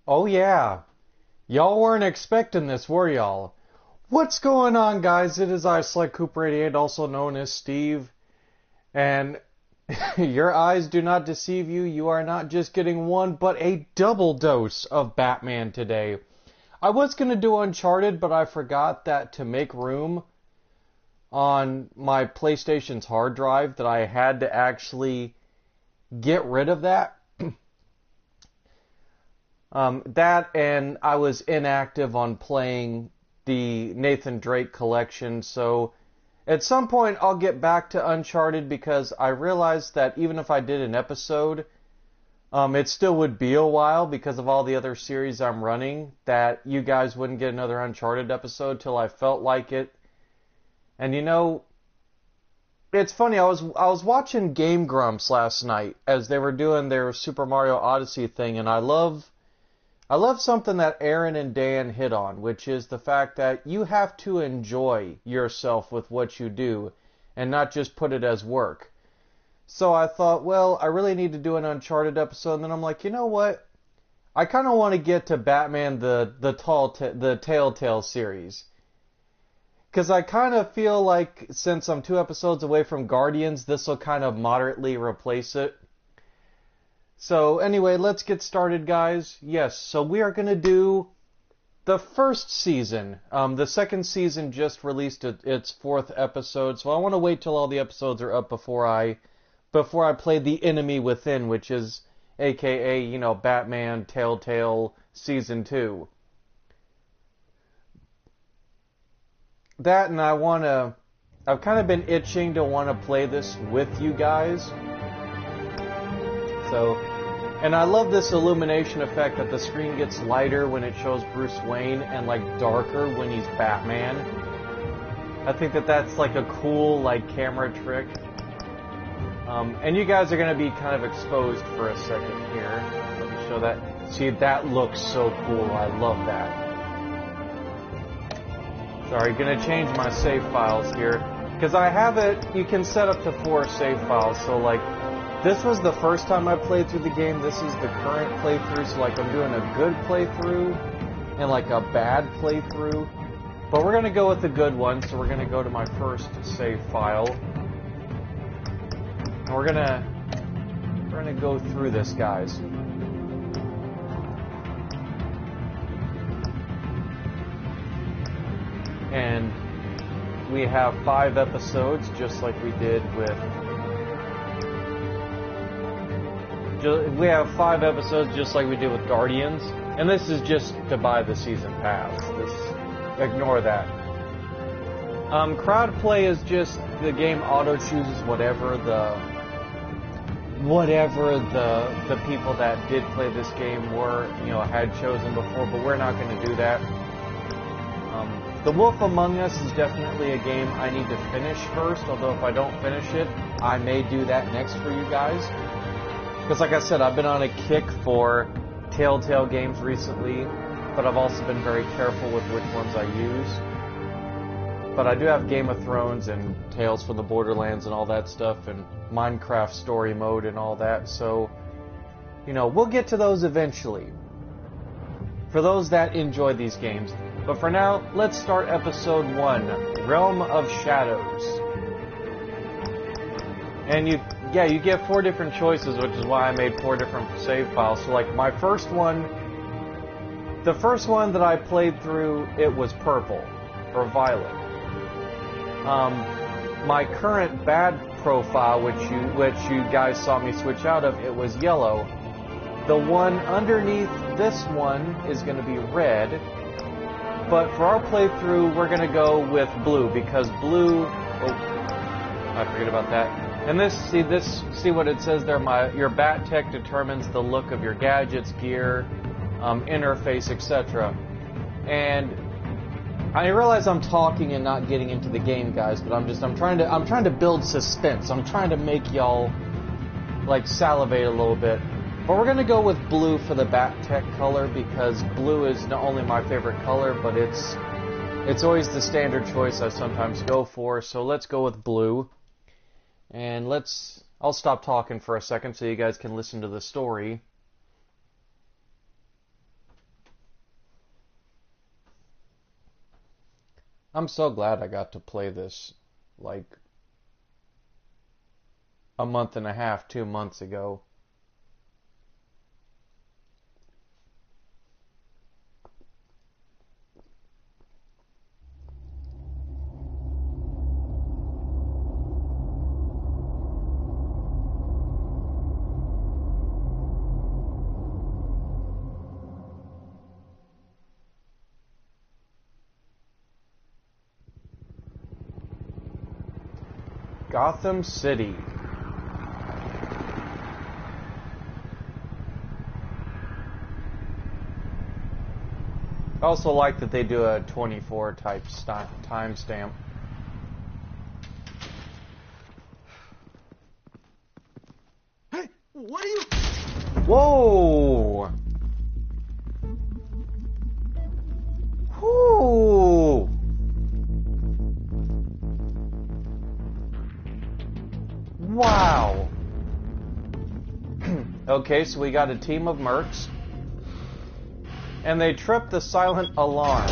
Oh yeah, y'all weren't expecting this, were y'all? What's going on, guys? It is I, Select Cooper 88, also known as Steve, and your eyes do not deceive you. You are not just getting one, but a double dose of Batman today. I was going to do Uncharted, but I forgot that to make room on my PlayStation's hard drive that I had to actually get rid of that. That and I was inactive on playing the Nathan Drake collection, so at some point I'll get back to Uncharted because I realized that even if I did an episode, it still would be a while because of all the other series I'm running, that you guys wouldn't get another Uncharted episode till I felt like it. And you know, it's funny, I was watching Game Grumps last night as they were doing their Super Mario Odyssey thing, and I love something that Aaron and Dan hit on, which is the fact that you have to enjoy yourself with what you do and not just put it as work. So I thought, well, I really need to do an Uncharted episode, and then I'm like, you know what? I kind of want to get to Batman the Telltale series. Because I kind of feel like since I'm 2 episodes away from Guardians, this will kind of moderately replace it. So anyway, let's get started, guys. Yes, so we are going to do the first season. The second season just released its 4th episode, so I want to wait till all the episodes are up before I play The Enemy Within, which is aka, you know, Batman Telltale Season 2. That, and I've kind of been itching to want to play this with you guys. So, and I love this illumination effect that the screen gets lighter when it shows Bruce Wayne and like darker when he's Batman. I think that's like a cool like camera trick. And you guys are going to be kind of exposed for a second here. Let me show that. See, that looks so cool. I love that. Sorry, going to change my save files here. Because I have it, you can set up to 4 save files. So like, this was the first time I played through the game. This is the current playthrough. So like, I'm doing a good playthrough and like a bad playthrough. But we're going to go with the good one. So we're going to go to my first save file. And we're going to go through this, guys. And we have 5 episodes, just like we did with... We have 5 episodes just like we did with Guardians. And this is just to buy the season pass. Ignore that. Crowd play is just the game auto-chooses whatever the people that did play this game were, you know, had chosen before, but we're not going to do that. The Wolf Among Us is definitely a game I need to finish first, although if I don't finish it, I may do that next for you guys. Because like I said, I've been on a kick for Telltale games recently, but I've also been very careful with which ones I use. But I do have Game of Thrones and Tales from the Borderlands and all that stuff, and Minecraft story mode and all that, so, you know, we'll get to those eventually. For those that enjoy these games. But for now, let's start episode 1, Realm of Shadows. And you get 4 different choices, which is why I made 4 different save files. So like my first one, the first one that I played through, it was purple, or violet. My current bad profile, which you guys saw me switch out of, it was yellow. The one underneath this one is going to be red. But for our playthrough, we're going to go with blue, because blue... Oh, I forget about that. And see what it says there? Your bat tech determines the look of your gadgets, gear, interface, etc. And I realize I'm talking and not getting into the game, guys, but I'm trying to build suspense. I'm trying to make y'all like salivate a little bit. But we're going to go with blue for the bat tech color, because blue is not only my favorite color, but it's always the standard choice I sometimes go for. So let's go with blue. And I'll stop talking for a second so you guys can listen to the story. I'm so glad I got to play this like a month and a half, 2 months ago. Gotham City. I also like that they do a 24 type timestamp. Hey, what are you? Whoa! Whoo! Wow! Okay, so we got a team of mercs. And they tripped the silent alarm.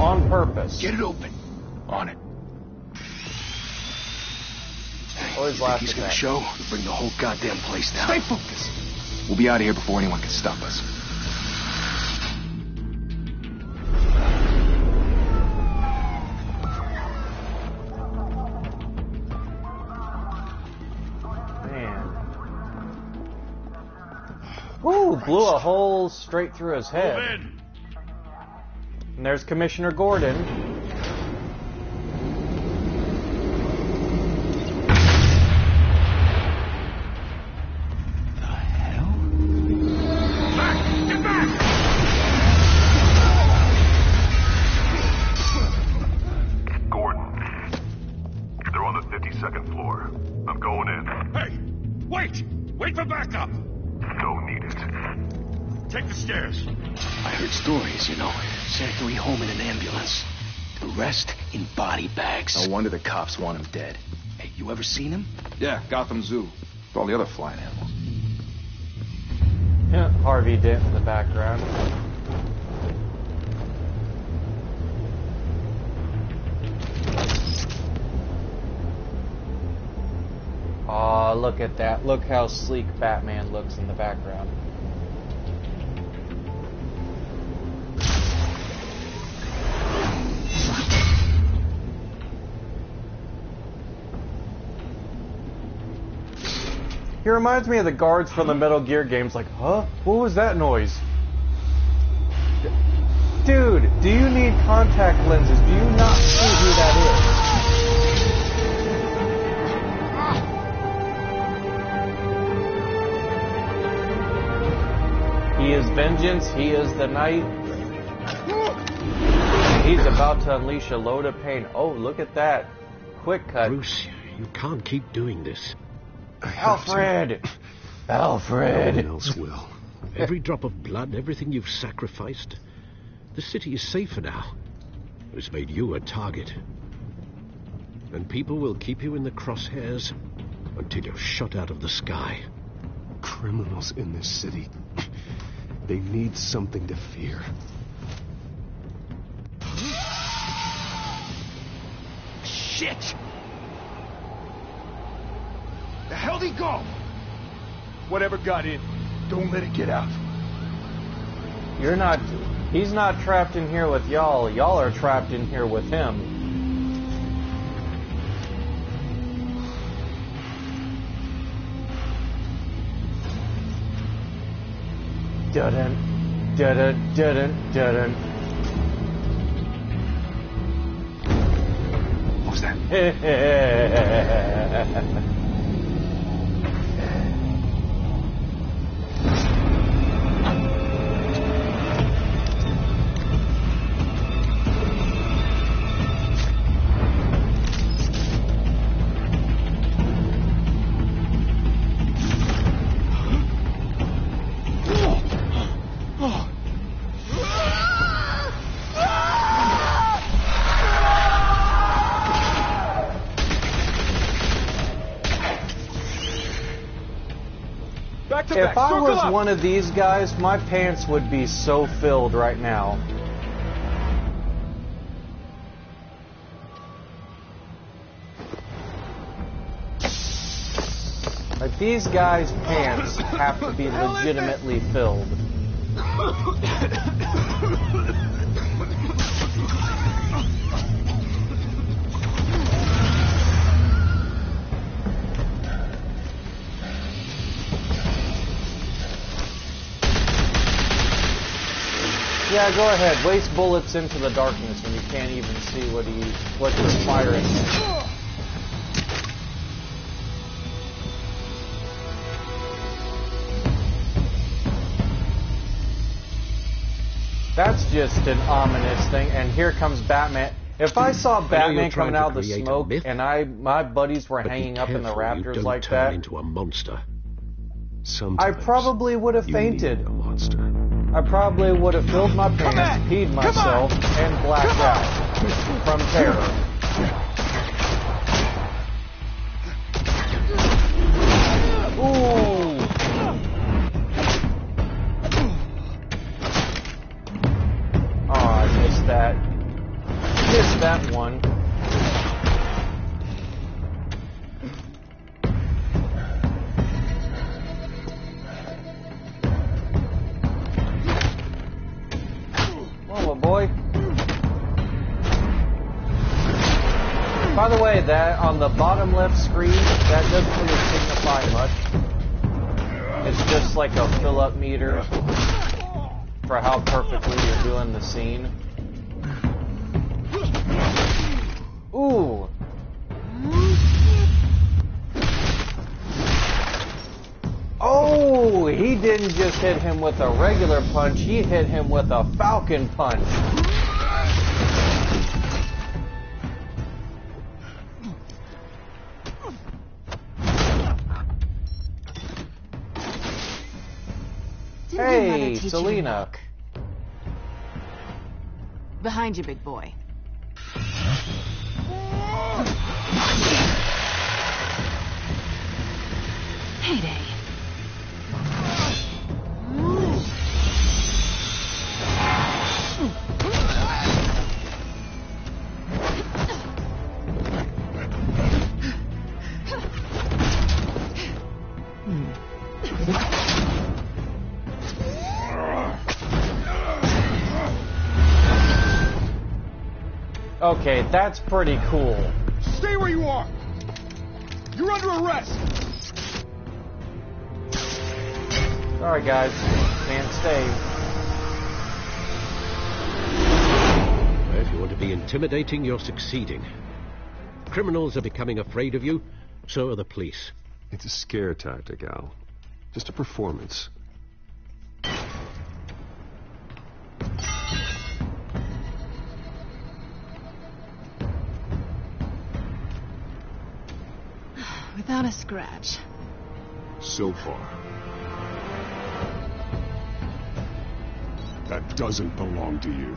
On purpose. Get it open. On it. Always laugh He's at gonna that. show. Bring the whole goddamn place down. Stay focused. We'll be out of here before anyone can stop us. Ooh, blew a hole straight through his head. And there's Commissioner Gordon. The hell? Back! Get back! Gordon. They're on the 52nd floor. I'm going in. Hey! Wait! Wait for backup! Don't need it. Take the stairs. I heard stories, you know. Sent 3 home in an ambulance. The rest in body bags. No wonder the cops want him dead. Hey, you ever seen him? Yeah, Gotham Zoo. With all the other flying animals. Yeah, Harvey Dent in the background. Aw, look at that. Look how sleek Batman looks in the background. He reminds me of the guards from the Metal Gear games, like, huh? What was that noise? Dude, do you need contact lenses? Do you not see who that is? He is vengeance, he is the night. He's about to unleash a load of pain. Oh, look at that. Quick cut. Bruce, you can't keep doing this. Alfred! Alfred! No one else will. Every drop of blood, everything you've sacrificed. The city is safer now. It's made you a target. And people will keep you in the crosshairs until you're shot out of the sky. Criminals in this city. They need something to fear. Shit! The hell'd he go? Whatever got in, don't let it get out. You're not... He's not trapped in here with y'all. Y'all are trapped in here with him. Dun-dun, dun-dun, dun-dun, dun-dun. What was that? If I was one of these guys, my pants would be so filled right now. These guys' pants have to be legitimately filled. Yeah, go ahead. Waste bullets into the darkness when you can't even see what you're firing at. That's just an ominous thing, and here comes Batman. If I saw Batman coming out of the smoke and my buddies were hanging up in the rafters like that, into a monster. I probably would have fainted. A monster. I probably would have filled my pants, peed myself, and blacked out from terror. Ooh! Oh, I missed that. Missed that one. Boy. By the way, that on the bottom left screen, that doesn't really signify much. It's just like a fill-up meter for how perfectly you're doing the scene. Ooh. Oh, he didn't just hit him with a regular punch, he hit him with a falcon punch. Hey, Selena. Behind you, big boy. Heyday. Okay, that's pretty cool. Stay where you are! You're under arrest! Sorry guys, can't stay. If you want to be intimidating, you're succeeding. Criminals are becoming afraid of you, so are the police. It's a scare tactic, Al. Just a performance. Without a scratch. So far. That doesn't belong to you.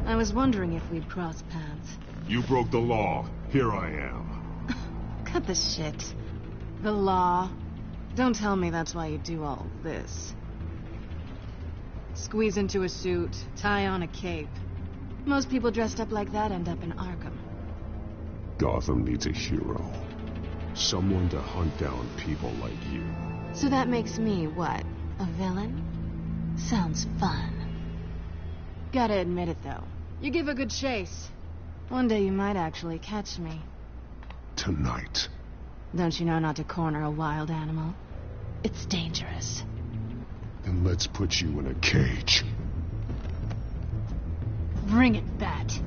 I was wondering if we'd cross paths. You broke the law. Here I am. Cut the shit. The law. Don't tell me that's why you do all this. Squeeze into a suit, tie on a cape. Most people dressed up like that end up in Arkham. Gotham needs a hero. Someone to hunt down people like you. So that makes me, what, a villain? Sounds fun. Gotta admit it, though. You give a good chase. One day you might actually catch me. Tonight. Don't you know not to corner a wild animal? It's dangerous. Then let's put you in a cage. Bring it, Bat.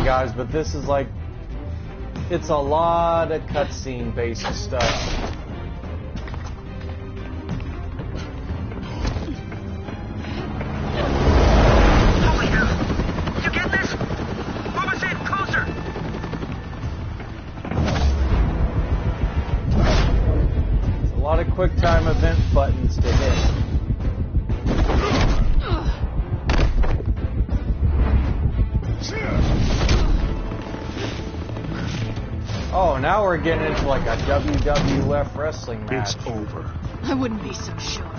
Guys, but this is like, it's a lot of cutscene based stuff. of quick time event buttons to hit. Oh, now we're getting into like a WWF wrestling match. It's over. I wouldn't be so sure.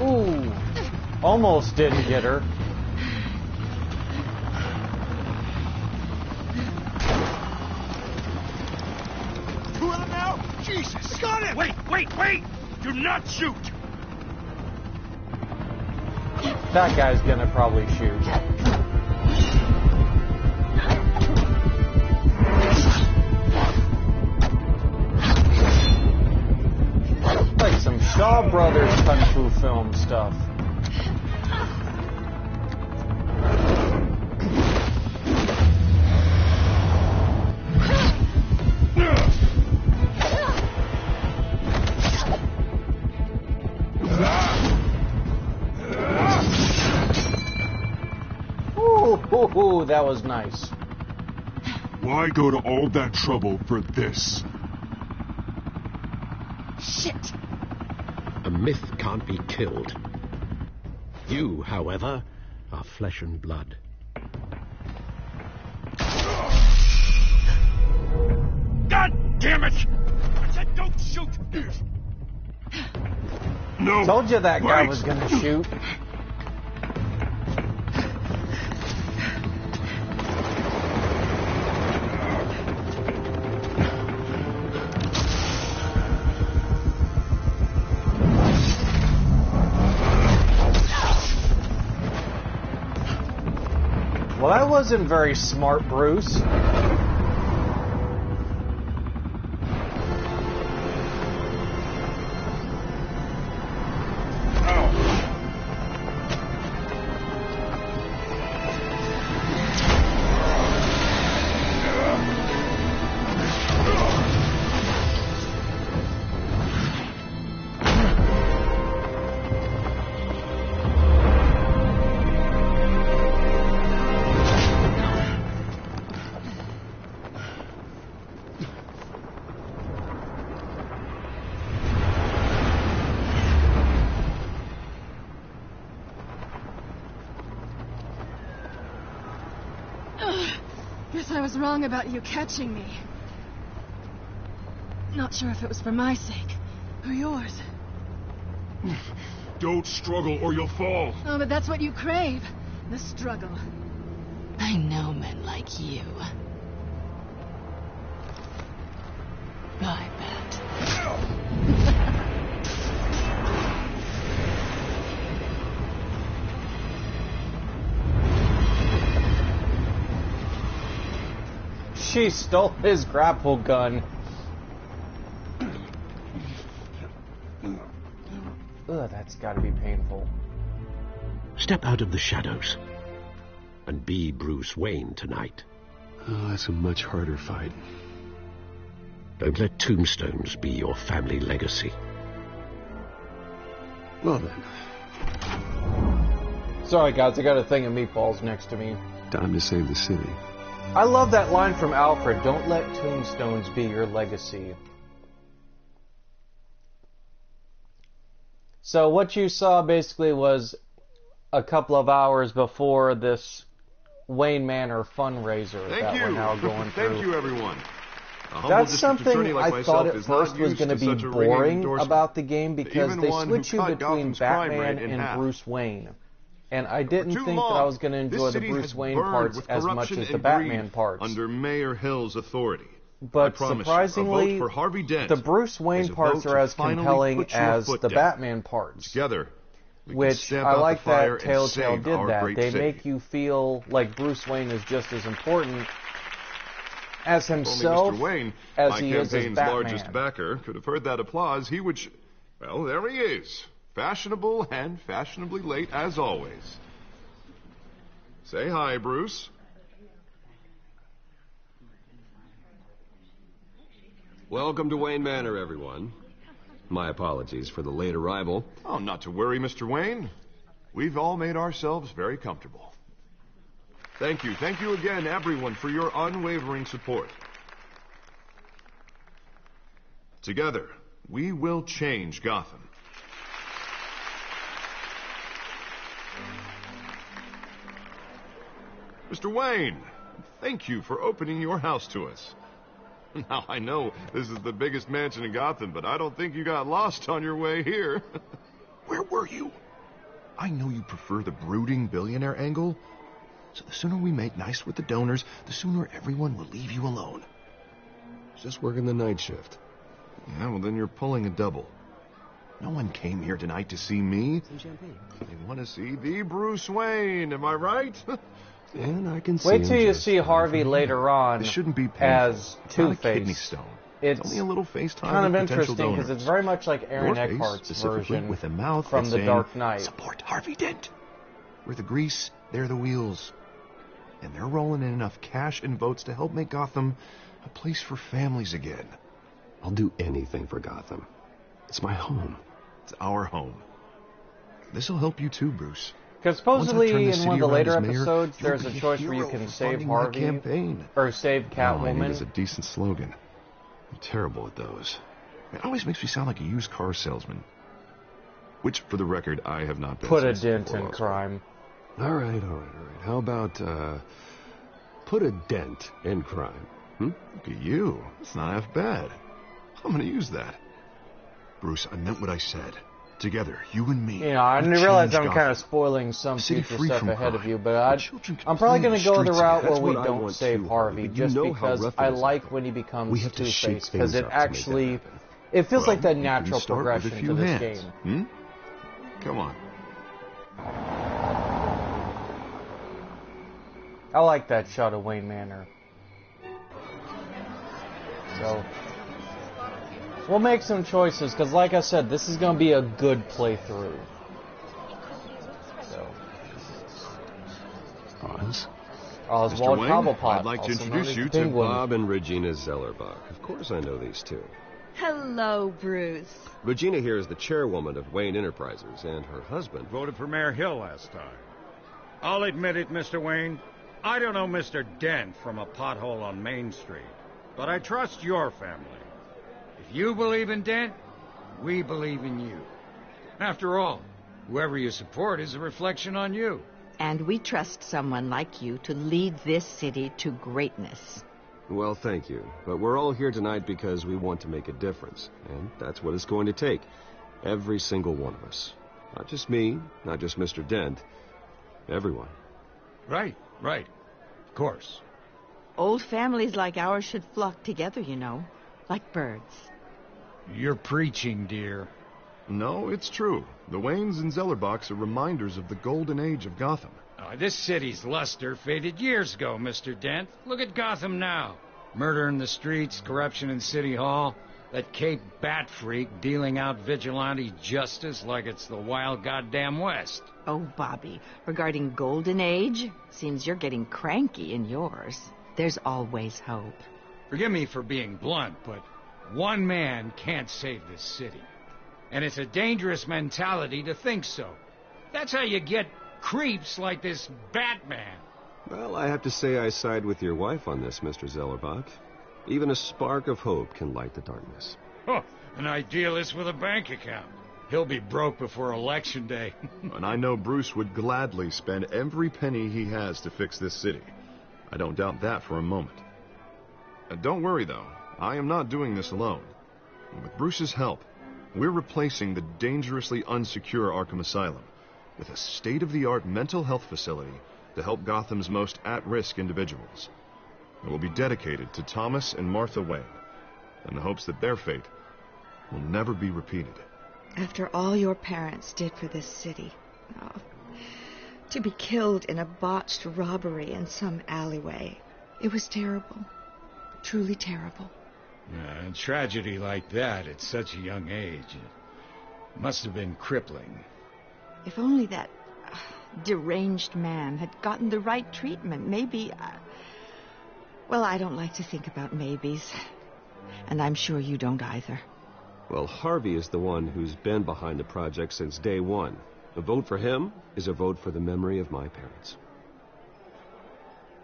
Ooh, almost didn't get her. Two of them now? Jesus! Got it! Wait! Do not shoot! That guy's gonna probably shoot. Like some Shaw Brothers Kung Fu film stuff. Ooh, that was nice. Why go to all that trouble for this? Shit! A myth can't be killed. You, however, are flesh and blood. God damn it! I said don't shoot! No. Told you that guy Wait. was gonna shoot. Well, that wasn't very smart, Bruce. Guess I was wrong about you catching me. Not sure if it was for my sake or yours. Don't struggle or you'll fall. Oh, but that's what you crave. The struggle. I know men like you. I bet. She stole his grapple gun. Ugh, that's gotta be painful. Step out of the shadows and be Bruce Wayne tonight. Oh, that's a much harder fight. Don't let tombstones be your family legacy. Well then, Sorry guys, I got a thing of meatballs next to me. time to save the city. I love that line from Alfred, don't let tombstones be your legacy. So what you saw basically was a couple of hours before this Wayne Manor fundraiser that we're now going through. Thank you, everyone. That's something I thought at first was going to be boring about the game because they switch you between Batman and Bruce Wayne. And I didn't think that I was going to enjoy the Bruce Wayne parts as much as the Batman parts. Under Mayor Hill's authority. But surprisingly, the Bruce Wayne parts are as compelling as the Batman parts. Together, which I like that Telltale did that. They make you feel like Bruce Wayne is just as important as himself Mr. Wayne, as my he is as campaign's Batman. largest backer, could have heard that applause, he would... Well, there he is. Fashionable and fashionably late as always. Say hi, Bruce. Welcome to Wayne Manor, everyone. My apologies for the late arrival. Oh, not to worry, Mr. Wayne. We've all made ourselves very comfortable. Thank you again, everyone, for your unwavering support. Together, we will change Gotham. Mr. Wayne, thank you for opening your house to us. Now, I know this is the biggest mansion in Gotham, but I don't think you got lost on your way here. Where were you? I know you prefer the brooding billionaire angle, so the sooner we make nice with the donors, the sooner everyone will leave you alone. Just working the night shift. Yeah, well, then you're pulling a double. No one came here tonight to see me. Some champagne. They want to see the Bruce Wayne, am I right? And I can see Wait till him you just see Harvey later on This shouldn't be painful. as It's not a kidney Two-Face. stone. It's only a little FaceTime kind of with potential interesting because donors. it's very much like Aaron Your face, Eckhart's specifically version with a mouth from that's The saying, Dark Knight. Support Harvey Dent. We're the grease, they're the wheels. And they're rolling in enough cash and votes to help make Gotham a place for families again. I'll do anything for Gotham. It's my home. It's our home. This'll help you too, Bruce. Because supposedly Once I turn the in one of city the around later as mayor, episodes, you'll there's a be choice where you hero can for save funding my Harvey campaign. or save All I need is Catwoman. a decent slogan. I'm terrible at those. It always makes me sound like a used car salesman. Which, for the record, I have not been. Put a since dent before in Oswald. crime. All right. How about, put a dent in crime? Look at you. It's not half bad. I'm gonna use that. Bruce, I meant what I said. Together, you and me. You know, I we'll realize change I'm Gotham. kind of spoiling some City future free stuff from ahead of crime. you, but The children can I'm probably play in going to the go the streets route again. where That's we what I don't want save too, Harvey, but you just know how because rough it I is out like there. when he becomes We have to shake Two-Face, because things it up to make that actually, happen. it feels like that Well, natural we start with a progression few to this hands. game. Come on. I like that shot of Wayne Manor. So, we'll make some choices, because like I said, this is going to be a good playthrough. So, Oz? Oswald Wayne, Cobblepot, I'd like to also known introduce as you the to Penguin. Bob and Regina Zellerbach. Of course I know these two. Hello, Bruce. Regina here is the chairwoman of Wayne Enterprises, and her husband... Voted for Mayor Hill last time. I'll admit it, Mr. Wayne. I don't know Mr. Dent from a pothole on Main Street, but I trust your family. If you believe in Dent, we believe in you. After all, whoever you support is a reflection on you. And we trust someone like you to lead this city to greatness. Well, thank you. But we're all here tonight because we want to make a difference. And that's what it's going to take. Every single one of us. Not just me, not just Mr. Dent. Everyone. Right. Of course. Old families like ours should flock together, you know, like birds. You're preaching, dear. No, it's true. The Waynes and Zellerbachs are reminders of the golden age of Gotham. This city's luster faded years ago, Mr. Dent. Look at Gotham now. Murder in the streets, corruption in City Hall, that Cape Bat freak dealing out vigilante justice like it's the wild goddamn West. Oh, Bobby, regarding Golden Age, seems you're getting cranky in yours. There's always hope. Forgive me for being blunt, but one man can't save this city. And it's a dangerous mentality to think so. That's how you get creeps like this Batman. Well, I have to say I side with your wife on this, Mr. Zellerbach. Even a spark of hope can light the darkness. Oh, an idealist with a bank account. He'll be broke before Election Day. And I know Bruce would gladly spend every penny he has to fix this city. I don't doubt that for a moment. Don't worry, though. I am not doing this alone. With Bruce's help, we're replacing the dangerously unsecure Arkham Asylum with a state-of-the-art mental health facility to help Gotham's most at-risk individuals. It will be dedicated to Thomas and Martha Wayne, in the hopes that their fate will never be repeated. After all your parents did for this city, to be killed in a botched robbery in some alleyway, it was terrible. Truly terrible. A tragedy like that at such a young age must have been crippling. If only that deranged man had gotten the right treatment, maybe... well, I don't like to think about maybes. And I'm sure you don't either. Well, Harvey is the one who's been behind the project since day one. A vote for him is a vote for the memory of my parents.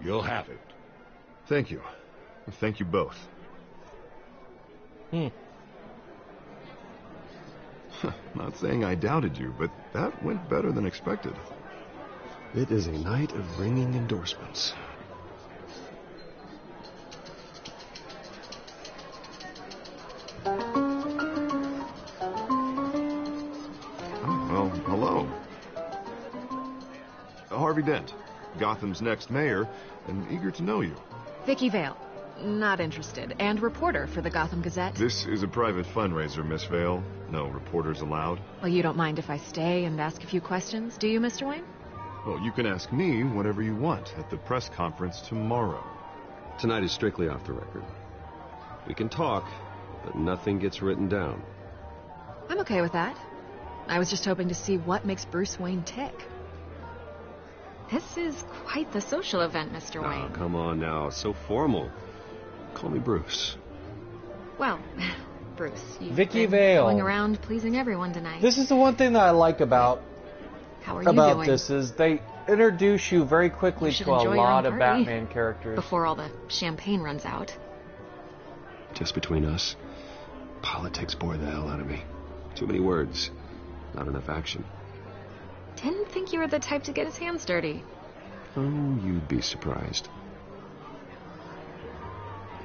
You'll have it. Thank you. Thank you both. Not saying I doubted you, but that went better than expected. It is a night of ringing endorsements. Well, hello. Harvey Dent, Gotham's next mayor, and eager to know you. Vicky Vale. Not interested. And reporter for the Gotham Gazette. This is a private fundraiser, Miss Vale. No reporters allowed. Well, you don't mind if I stay and ask a few questions, do you, Mr. Wayne? Well, you can ask me whatever you want at the press conference tomorrow. Tonight is strictly off the record. We can talk, but nothing gets written down. I'm okay with that. I was just hoping to see what makes Bruce Wayne tick. This is quite the social event, Mr. Oh, Wayne. come on now. So formal. Call me Bruce. Well, Bruce, you've Vicky been Vale. going around pleasing everyone tonight. This is the one thing that I like about How are you doing? this is they introduce you very quickly You should to a enjoy your lot own of party Batman characters. Before all the champagne runs out. Just between us, politics bore the hell out of me. Too many words, not enough action. Didn't think you were the type to get his hands dirty. Oh, you'd be surprised.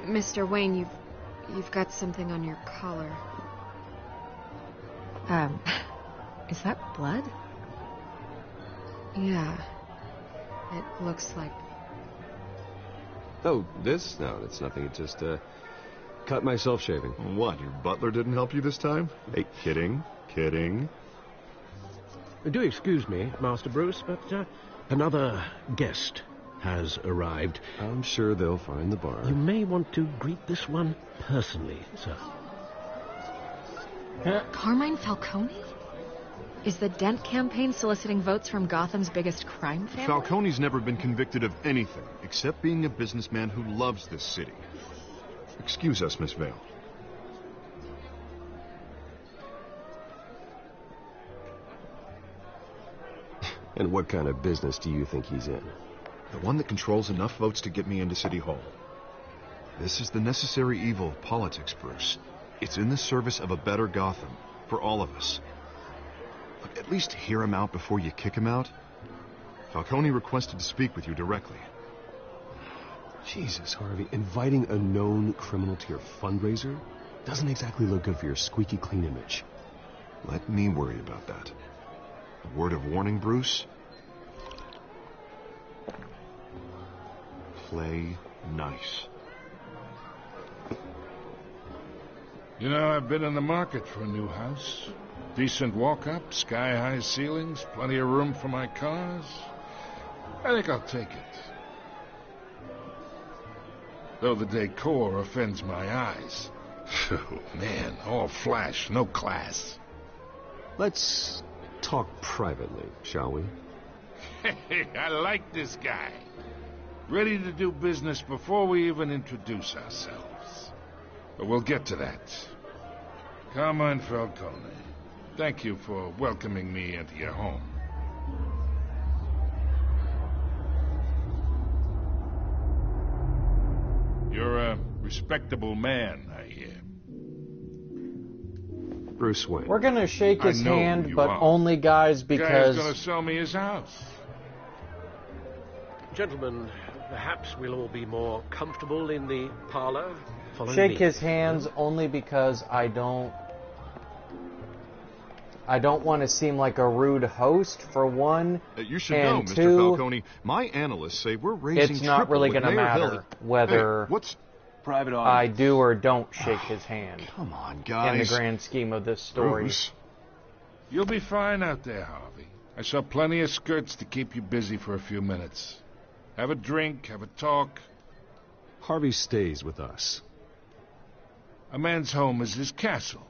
Mr. Wayne, you've got something on your collar. Is that blood? Yeah. It looks like... Oh, this? No, it's nothing. It just, cut myself shaving. What, your butler didn't help you this time? Hey, kidding. Do excuse me, Master Bruce, but another guest has arrived. I'm sure they'll find the bar. You may want to greet this one personally, sir. Carmine Falcone? Is the Dent campaign soliciting votes from Gotham's biggest crime family? Falcone's never been convicted of anything except being a businessman who loves this city. Excuse us, Miss Vale. And what kind of business do you think he's in? The one that controls enough votes to get me into City Hall. This is the necessary evil of politics, Bruce. It's in the service of a better Gotham, for all of us. Look, at least hear him out before you kick him out. Falcone requested to speak with you directly. Jesus, Harvey, inviting a known criminal to your fundraiser doesn't exactly look good for your squeaky clean image. Let me worry about that. A word of warning, Bruce. Play nice. You know, I've been in the market for a new house. Decent walk-up, sky-high ceilings, plenty of room for my cars. I think I'll take it. Though the decor offends my eyes. Oh, man, all flash, no class. Let's talk privately, shall we? Hey, I like this guy. Ready to do business before we even introduce ourselves. But we'll get to that. Carmine Falcone, thank you for welcoming me into your home. You're a respectable man, I hear. Bruce Wayne. We're gonna shake his I know hand, you but are. only guys Guy's because gonna sell me his house. Gentlemen, perhaps we'll all be more comfortable in the parlor. Follow shake me. his hands only because I don't want to seem like a rude host, for one. You should and know, Mr. two, Falcone, my analysts say we're raising it's not really going to matter whether what's Private I do or don't shake his hand Come on, in the guys. grand scheme of this story. Bruce. You'll be fine out there, Harvey. I saw plenty of skirts to keep you busy for a few minutes. Have a drink, have a talk. Harvey stays with us. A man's home is his castle.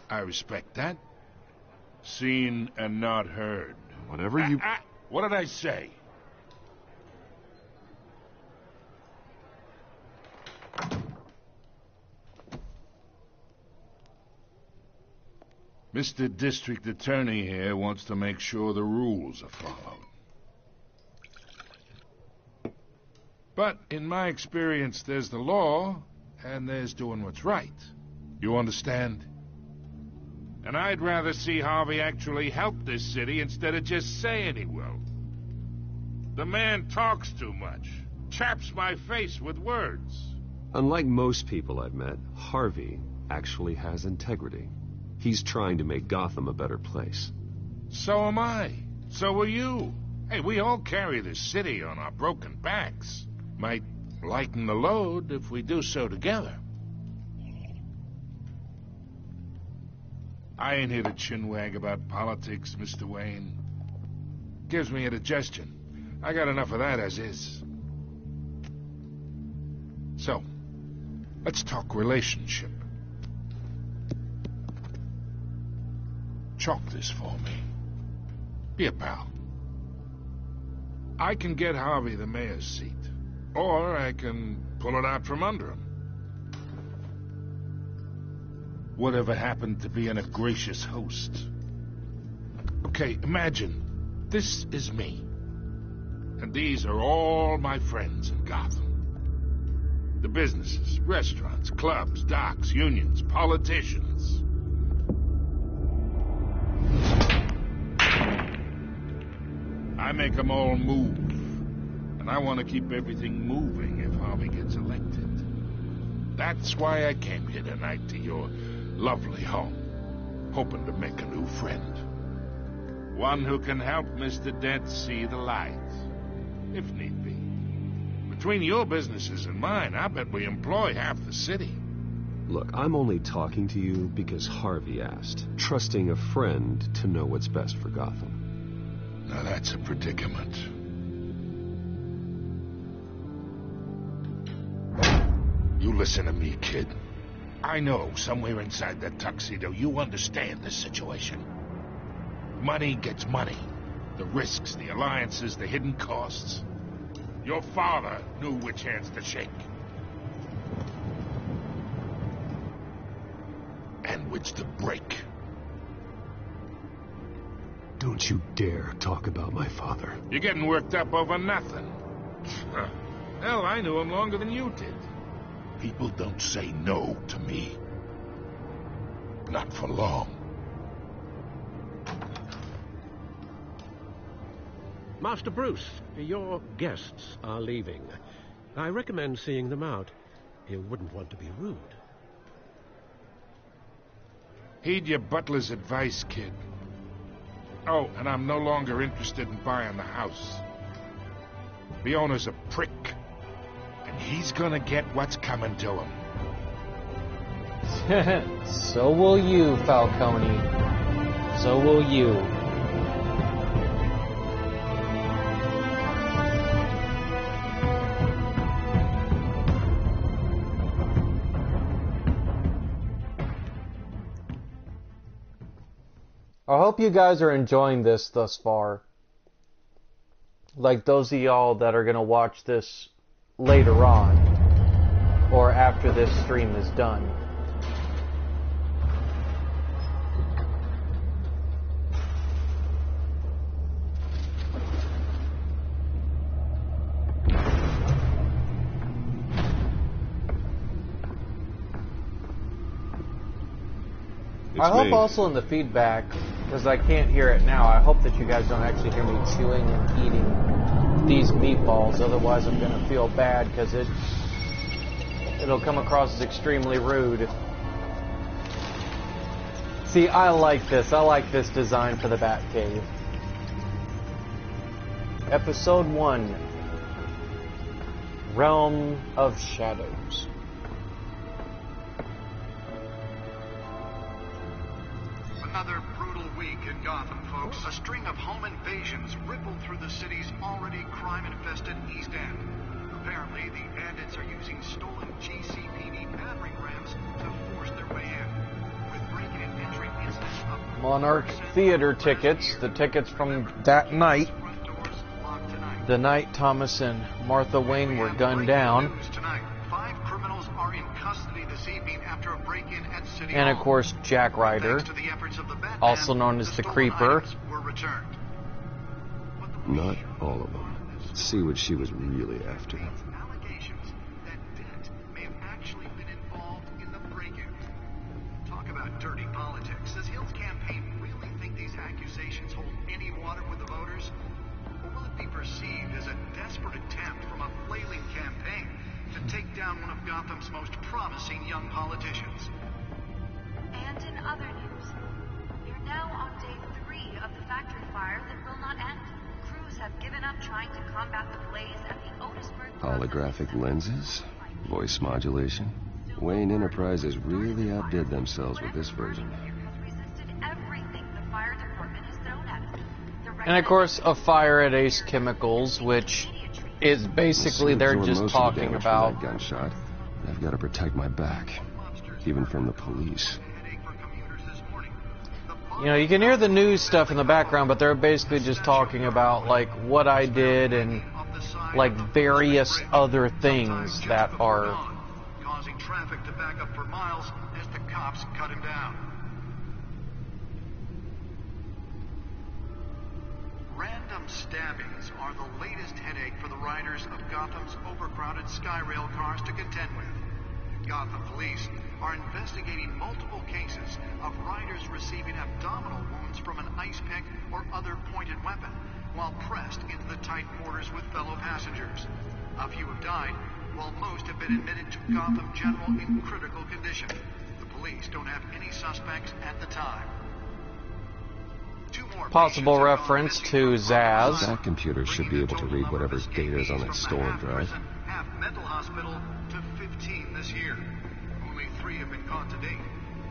I respect that. Seen and not heard. Whatever you... What did I say? Mr. District Attorney here wants to make sure the rules are followed. But in my experience, there's the law, and there's doing what's right. You understand? And I'd rather see Harvey actually help this city instead of just saying he will. The man talks too much, chaps my face with words. Unlike most people I've met, Harvey actually has integrity. He's trying to make Gotham a better place. So am I. So are you. Hey, we all carry this city on our broken backs. Might lighten the load if we do so together. I ain't here to chinwag about politics, Mr. Wayne. Gives me indigestion. I got enough of that as is. So, let's talk relationship. Chalk this for me. Be a pal. I can get Harvey the mayor's seat, or I can pull it out from under him. Whatever happened to being a gracious host? Okay, imagine this is me. And these are all my friends in Gotham. The businesses, restaurants, clubs, docks, unions, politicians. I make them all move. And I want to keep everything moving if Harvey gets elected. That's why I came here tonight to your lovely home, hoping to make a new friend. One who can help Mr. Dent see the light, if need be. Between your businesses and mine, I bet we employ half the city. Look, I'm only talking to you because Harvey asked, trusting a friend to know what's best for Gotham. Now that's a predicament. You listen to me, kid. I know somewhere inside that tuxedo you understand this situation. Money gets money. The risks, the alliances, the hidden costs. Your father knew which hands to shake. And which to break. Don't you dare talk about my father. You're getting worked up over nothing. Hell, I knew him longer than you did. People don't say no to me. Not for long. Master Bruce, your guests are leaving. I recommend seeing them out. You wouldn't want to be rude. Heed your butler's advice, kid. Oh, and I'm no longer interested in buying the house. The owner's a prick. And he's gonna get what's coming to him. So will you, Falcone. So will you. I hope you guys are enjoying this thus far. Like those of y'all that are gonna watch this later on, or after this stream is done. I hope also in the feedback, because I can't hear it now, I hope that you guys don't actually hear me chewing and eating these meatballs, otherwise I'm going to feel bad because it'll come across as extremely rude. See, I like this design for the Batcave. Episode 1, Realm of Shadows. Another brutal week in Gotham, folks. A string of home invasions rippled through the city's already crime-infested East End. Apparently, the bandits are using stolen GCPD battering rams to force their way in. With breaking and entering incidents up Monarch Theater tickets, the tickets from that night, the night Thomas and Martha Wayne were gunned down. Tonight, 5 criminals are in custody this this evening after a break-in at City And of Hall. course, Jack Ryder, Thanks to the efforts of the Batman, also known as the stolen Creeper. items were returned. Not all of them. Let's see what she was really after. Allegations that Dent may have actually been involved in the break-in. Talk about dirty politics. Does Hill's campaign really think these accusations hold any water with the voters? Or will it be perceived as a desperate attempt from a flailing campaign to take down one of Gotham's most promising young politicians? And in other news, we're now on day 3 of the factory fire that will not end. Crews have given up trying to combat the blaze at the Otisburg... Holographic lenses? Voice modulation? Wayne Enterprises really outdid themselves with this version. And of course, a fire at Ace Chemicals, which is basically they're just talking about... That gunshot. I've got to protect my back, even from the police. You know, you can hear the news stuff in the background, but they're basically just talking about, like, what I did and, like, various other things that are... causing traffic to back up for miles as the cops cut him down. Random stabbings are the latest headache for the riders of Gotham's overcrowded Skyrail cars to contend with. Gotham police are investigating multiple cases of riders receiving abdominal wounds from an ice pick or other pointed weapon while pressed into the tight quarters with fellow passengers. A few have died, while most have been admitted to Gotham General in critical condition. The police don't have any suspects at the time. Possible reference to Zaz. That computer should be able to read whatever data is on that storm drive. Half mental hospital to 15 this year. Only 3 have been caught to date,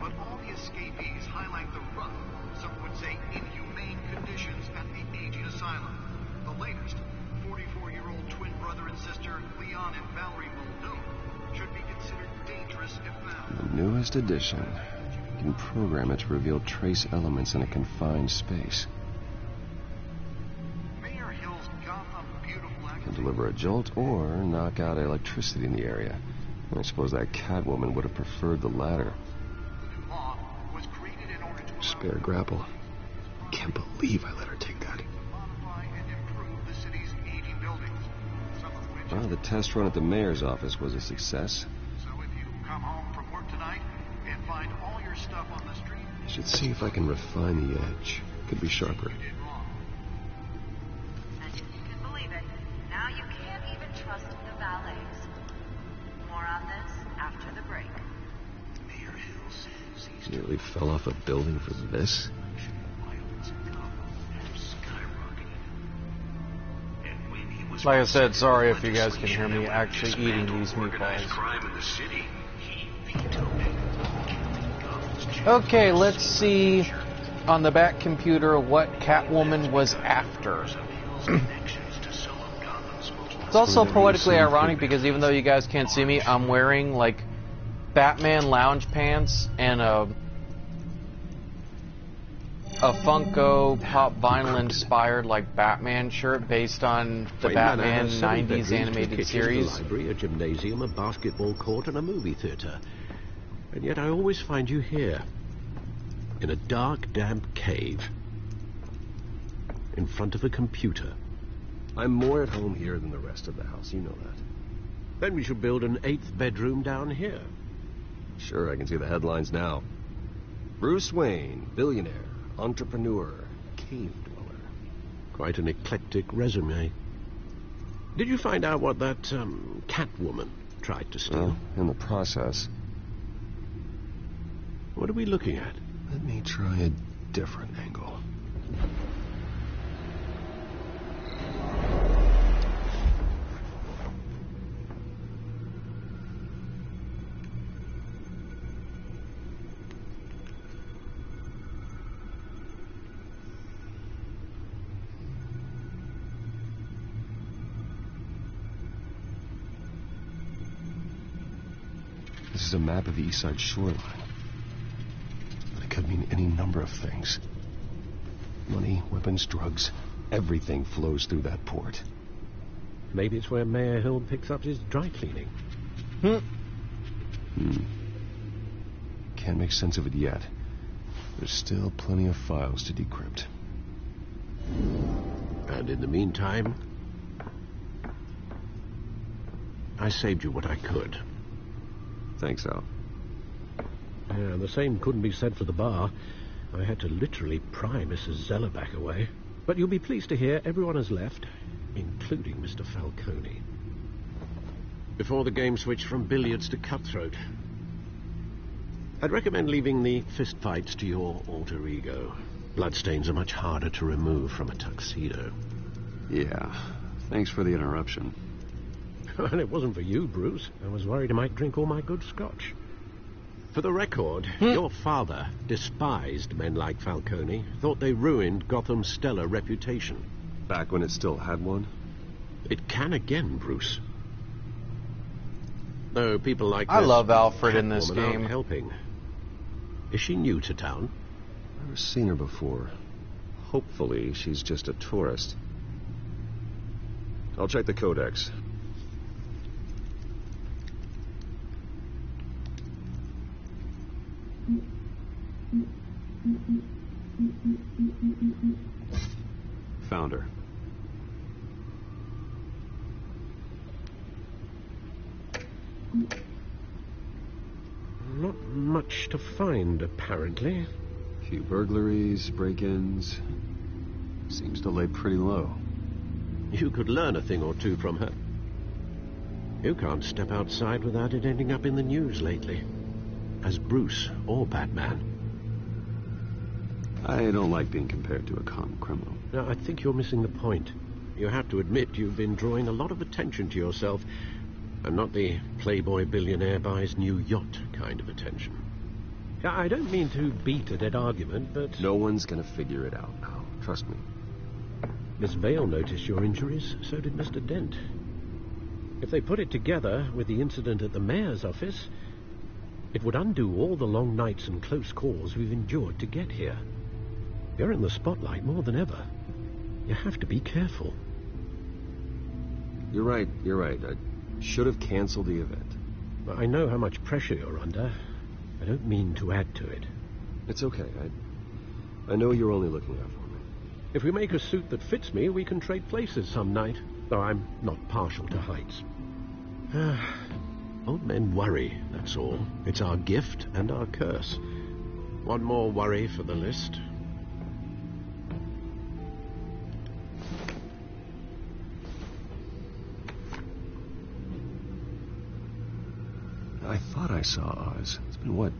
but all the escapees highlight the rough, some would say inhumane conditions at the aging asylum. The latest, 44-year-old twin brother and sister Leon and Valerie Muldoon, should be considered dangerous if found. The newest edition. You can program it to reveal trace elements in a confined space. Mayor Hill's Gotham Beautiful Can deliver a jolt or knock out electricity in the area. I suppose that Catwoman would have preferred the latter. The new law was created in order to Spare grapple. Can't believe I let her take that. modify and improve the city's aging buildings, some of which... Well, the test run at the mayor's office was a success. So if you come home from work tonight and find all your stuff on the street... I should see if I can refine the edge. Could be sharper. And if you can believe it, now you can't even trust the valets. More on this after the break. Mayor Hill says he's... Nearly fell off a building for this. Like I said, sorry if you guys can hear me actually eating these meatballs. Okay, let's see on the back computer what Catwoman was after. It's also poetically ironic because even though you guys can't see me, I'm wearing like Batman lounge pants and a Funko Pop vinyl inspired like Batman shirt based on the Batman 90s animated series. A library, a gymnasium, a basketball court, and a movie theater. And yet I always find you here, in a dark, damp cave, in front of a computer. I'm more at home here than the rest of the house, you know that. Then we should build an 8th bedroom down here. Sure, I can see the headlines now. Bruce Wayne, billionaire, entrepreneur, cave dweller. Quite an eclectic resume. Did you find out what that, Catwoman tried to steal? Well, in the process. What are we looking at? Let me try a different angle. This is a map of the East Side shoreline. It could mean any number of things. Money, weapons, drugs, everything flows through that port. Maybe it's where Mayor Hill picks up his dry cleaning. Can't make sense of it yet. There's still plenty of files to decrypt. And in the meantime, I saved you what I could. Thanks, Al. Yeah, the same couldn't be said for the bar. I had to literally pry Mrs. Zellerback away. But you'll be pleased to hear everyone has left, including Mr. Falcone. Before the game switched from billiards to cutthroat. I'd recommend leaving the fistfights to your alter ego. Bloodstains are much harder to remove from a tuxedo. Yeah, thanks for the interruption. Well, it wasn't for you, Bruce. I was worried I might drink all my good scotch. For the record, your father despised men like Falcone, thought they ruined Gotham's stellar reputation. Back when it still had one? It can again, Bruce. Though people like I love Alfred in this Catwoman game. aren't helping. Is she new to town? I've never seen her before. Hopefully, she's just a tourist. I'll check the codex. Found her. Not much to find, apparently. Few burglaries, break-ins. Seems to lay pretty low. You could learn a thing or two from her. You can't step outside without it ending up in the news lately. As Bruce or Batman. I don't like being compared to a common criminal. No, I think you're missing the point. You have to admit you've been drawing a lot of attention to yourself, and not the playboy billionaire buys new yacht kind of attention. I don't mean to beat a dead argument, but... No one's gonna figure it out now. Trust me. Miss Vale noticed your injuries, so did Mr. Dent. If they put it together with the incident at the mayor's office, it would undo all the long nights and close calls we've endured to get here. You're in the spotlight more than ever. You have to be careful. You're right. I should have canceled the event. I know how much pressure you're under. I don't mean to add to it. It's okay. I know you're only looking out for me. If we make a suit that fits me, we can trade places some night. Though I'm not partial to heights. Old men worry, that's all. It's our gift and our curse. One more worry for the list. I thought I saw Oz. It's been, what,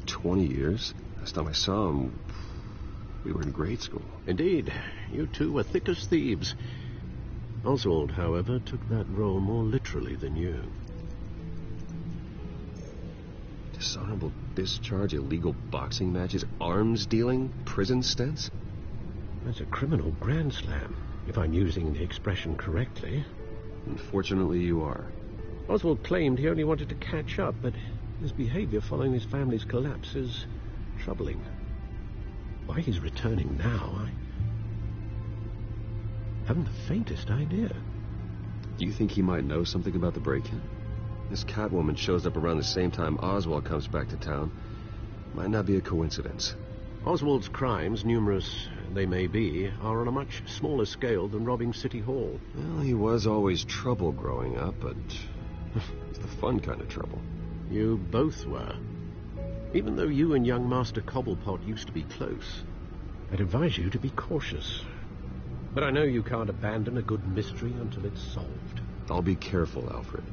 20 years? Last time I saw him, we were in grade school. Indeed. You two were thick as thieves. Oswald, however, took that role more literally than you. Dishonorable discharge, illegal boxing matches, arms dealing, prison stints? That's a criminal grand slam, if I'm using the expression correctly. Unfortunately, you are. Oswald claimed he only wanted to catch up, but his behavior following his family's collapse is troubling. Why he's returning now, I haven't the faintest idea. Do you think he might know something about the break-in? This Catwoman shows up around the same time Oswald comes back to town. Might not be a coincidence. Oswald's crimes, numerous they may be, are on a much smaller scale than robbing City Hall. Well, he was always trouble growing up, but it's the fun kind of trouble. You both were. Even though you and young Master Cobblepot used to be close, I'd advise you to be cautious. But I know you can't abandon a good mystery until it's solved. I'll be careful, Alfred.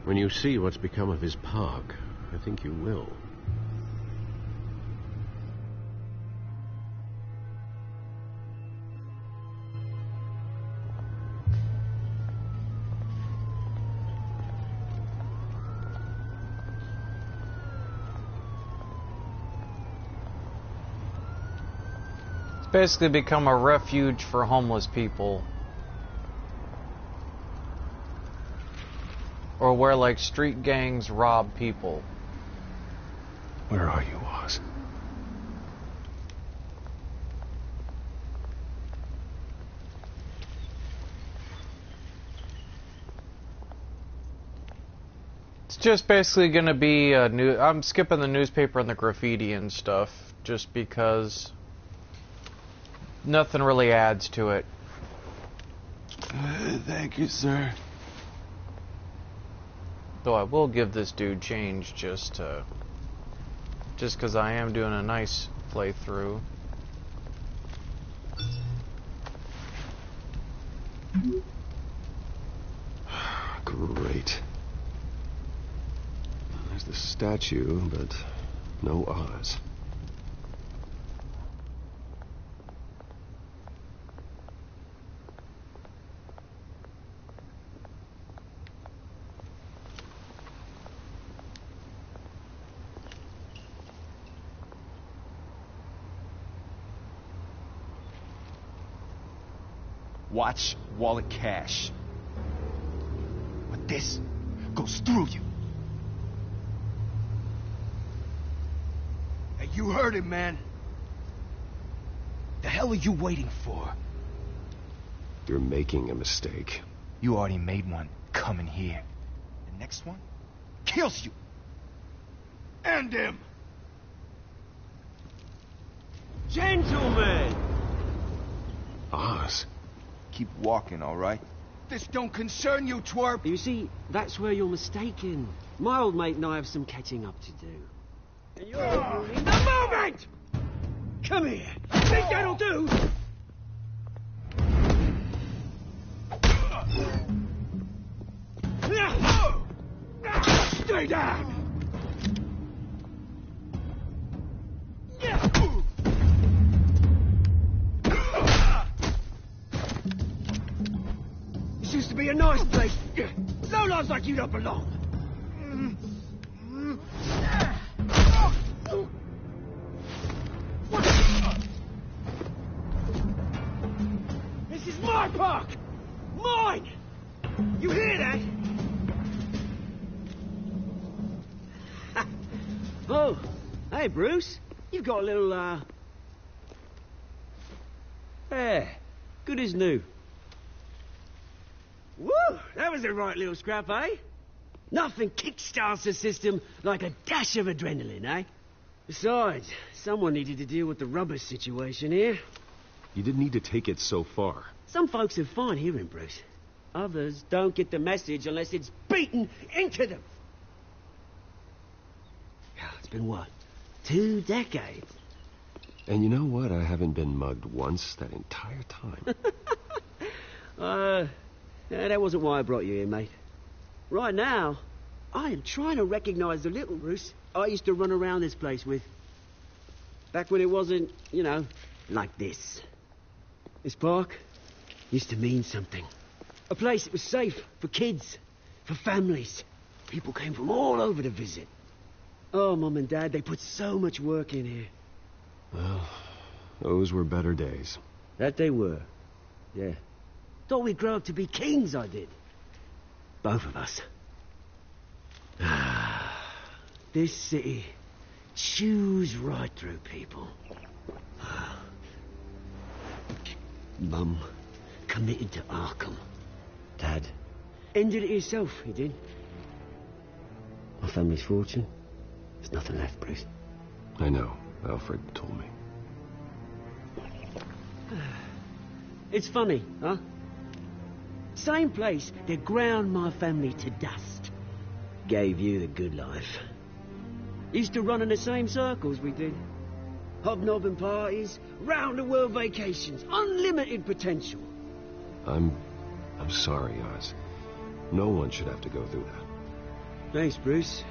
When you see what's become of his park, I think you will. It's basically become a refuge for homeless people. Or where, like, street gangs rob people. Where are you, Oz? It's just basically going to be a new. I'm skipping the newspaper and the graffiti and stuff just because nothing really adds to it. Thank you, sir. Though I will give this dude change just because I am doing a nice playthrough. Great. There's the statue, but no Oz. Watch wallet cash. But this goes through you. Hey, you heard him, man. The hell are you waiting for? You're making a mistake. You already made one coming here. The next one kills you. And him. Gentlemen! Oz. Keep walking, all right? This don't concern you, twerp. You see, that's where you're mistaken. My old mate and I have some catching up to do. And you're ruining the moment! Come here. Think that'll do? Stay down! This used to be a nice place. Lowlifes like you don't belong. This is my park! Mine! You hear that? Oh, hey, Bruce. You've got a little, Yeah, good as new. Woo! That was a right little scrap, eh? Nothing kickstarts the system like a dash of adrenaline, eh? Besides, someone needed to deal with the rubbish situation here. You didn't need to take it so far. Some folks are fine hearing, Bruce. Others don't get the message unless it's beaten into them. It's been what? 2 decades? And you know what? I haven't been mugged once that entire time. That wasn't why I brought you here, mate. Right now, I am trying to recognize the little Bruce I used to run around this place with. Back when it wasn't, you know, like this. This park used to mean something. A place that was safe for kids, for families. People came from all over to visit. Oh, Mum and Dad, they put so much work in here. Well, those were better days. That they were. Yeah. Thought we'd grow up to be kings, I did. Both of us. This city chews right through people. Mum committed to Arkham. Dad ended it himself, he did. My family's fortune. There's nothing left, Bruce. I know. Alfred told me. It's funny, huh? Same place that ground my family to dust. Gave you the good life. Used to run in the same circles we did. Hobnobbing parties, round-the-world vacations, unlimited potential. I'm sorry, Oz. No one should have to go through that. Thanks, Bruce.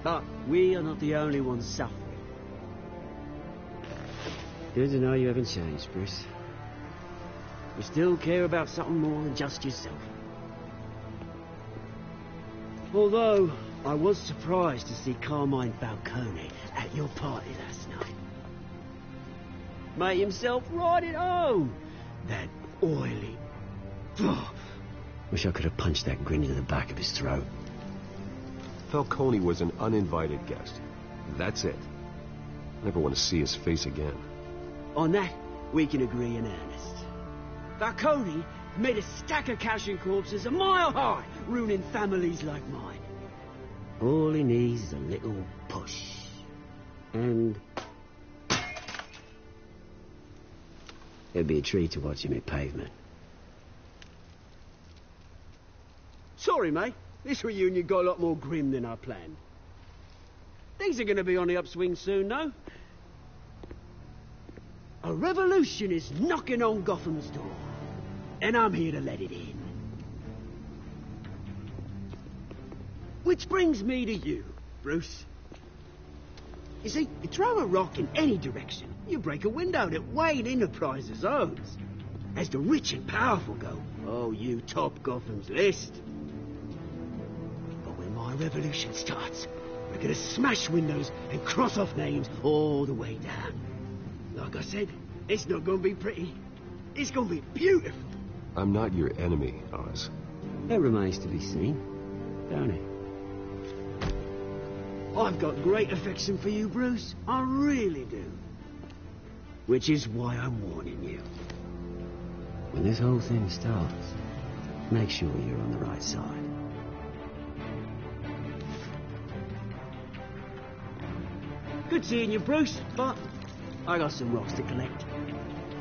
But we are not the only ones suffering. Good to know you haven't changed, Bruce. You still care about something more than just yourself. Although, I was surprised to see Carmine Falcone at your party last night. Made himself right at home. That oily... Wish I could have punched that grin into the back of his throat. Falcone was an uninvited guest. That's it. Never want to see his face again. On that, we can agree in earnest. Falcone made a stack of cash and corpses a mile high, ruining families like mine. All he needs is a little push. And it'd be a treat to watch him hit pavement. Sorry, mate. This reunion got a lot more grim than I planned. Things are going to be on the upswing soon, though. A revolution is knocking on Gotham's door, and I'm here to let it in. Which brings me to you, Bruce. You see, you throw a rock in any direction, you break a window that Wayne Enterprises owns. As the rich and powerful go, oh, you top Gotham's list. But when my revolution starts, we're gonna smash windows and cross off names all the way down. Like I said, it's not gonna be pretty. It's gonna be beautiful. I'm not your enemy, Oz. That remains to be seen, don't it? I've got great affection for you, Bruce. I really do. Which is why I'm warning you. When this whole thing starts, make sure you're on the right side. Good seeing you, Bruce, but I got some rocks to collect.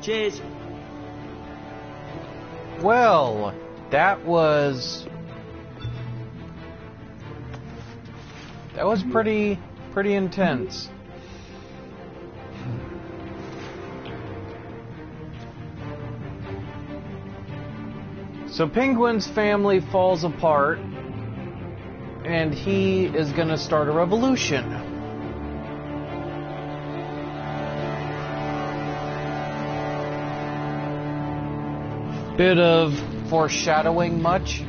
Cheers. Well, that was pretty intense. So Penguin's family falls apart, and he is going to start a revolution. Bit of foreshadowing much?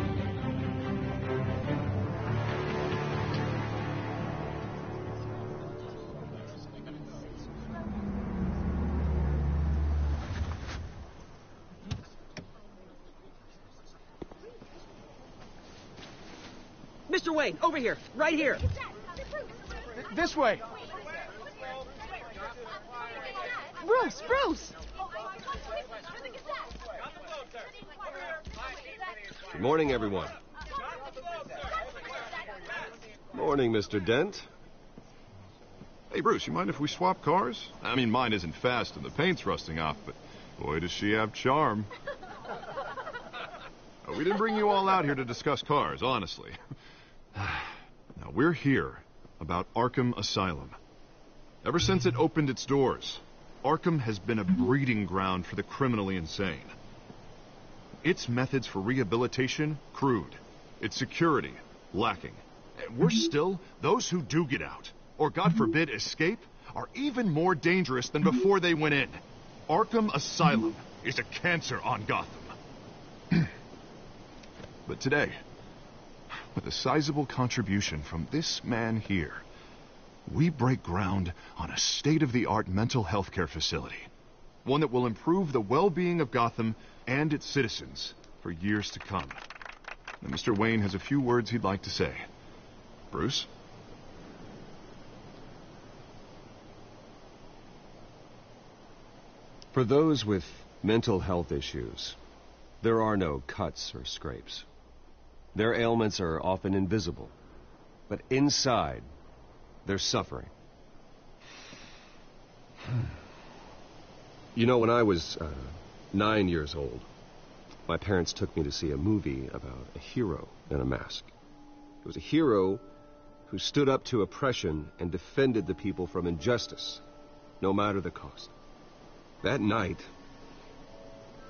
Mr. Wayne, over here, right here. This way. Bruce, Bruce! Good morning, everyone. Morning, Mr. Dent. Hey, Bruce, you mind if we swap cars? I mean, mine isn't fast and the paint's rusting off, but boy, does she have charm. We didn't bring you all out here to discuss cars, honestly. Now, we're here about Arkham Asylum. Ever since it opened its doors, Arkham has been a breeding ground for the criminally insane. Its methods for rehabilitation, crude. Its security, lacking. And worse still, those who do get out, or God forbid escape, are even more dangerous than before they went in. Arkham Asylum is a cancer on Gotham. But today, with a sizable contribution from this man here, we break ground on a state-of-the-art mental health care facility. One that will improve the well-being of Gotham and its citizens for years to come. Now, Mr. Wayne has a few words he'd like to say. Bruce? For those with mental health issues, there are no cuts or scrapes. Their ailments are often invisible, but inside, they're suffering. You know, when I was 9 years old, my parents took me to see a movie about a hero in a mask. It was a hero who stood up to oppression and defended the people from injustice, no matter the cost. That night,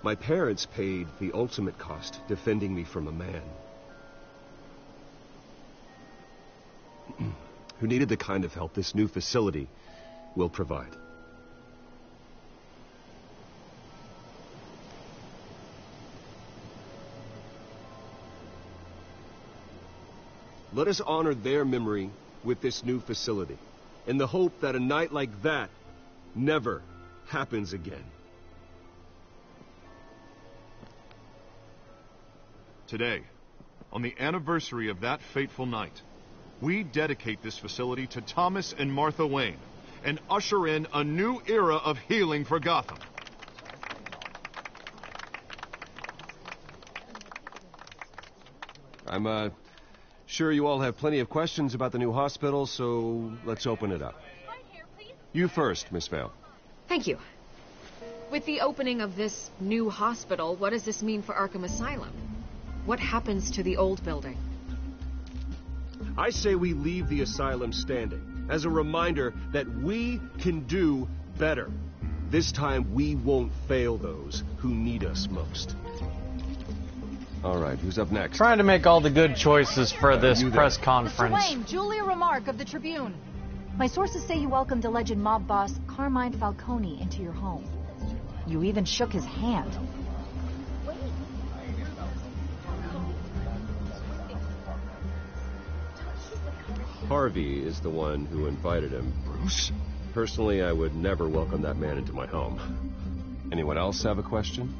my parents paid the ultimate cost defending me from a man who needed the kind of help this new facility will provide. Let us honor their memory with this new facility, in the hope that a night like that never happens again. Today, on the anniversary of that fateful night, we dedicate this facility to Thomas and Martha Wayne and usher in a new era of healing for Gotham. I'm Sure, you all have plenty of questions about the new hospital, so let's open it up. You first, Miss Vale. Thank you. With the opening of this new hospital, what does this mean for Arkham Asylum? What happens to the old building? I say we leave the asylum standing, as a reminder that we can do better. This time, we won't fail those who need us most. All right, who's up next? Trying to make all the good choices for this press Mr. conference. Wayne, Julia Remark of the Tribune. My sources say you welcomed alleged mob boss Carmine Falcone into your home. You even shook his hand. Harvey is the one who invited him. Bruce? Personally, I would never welcome that man into my home. Anyone else have a question?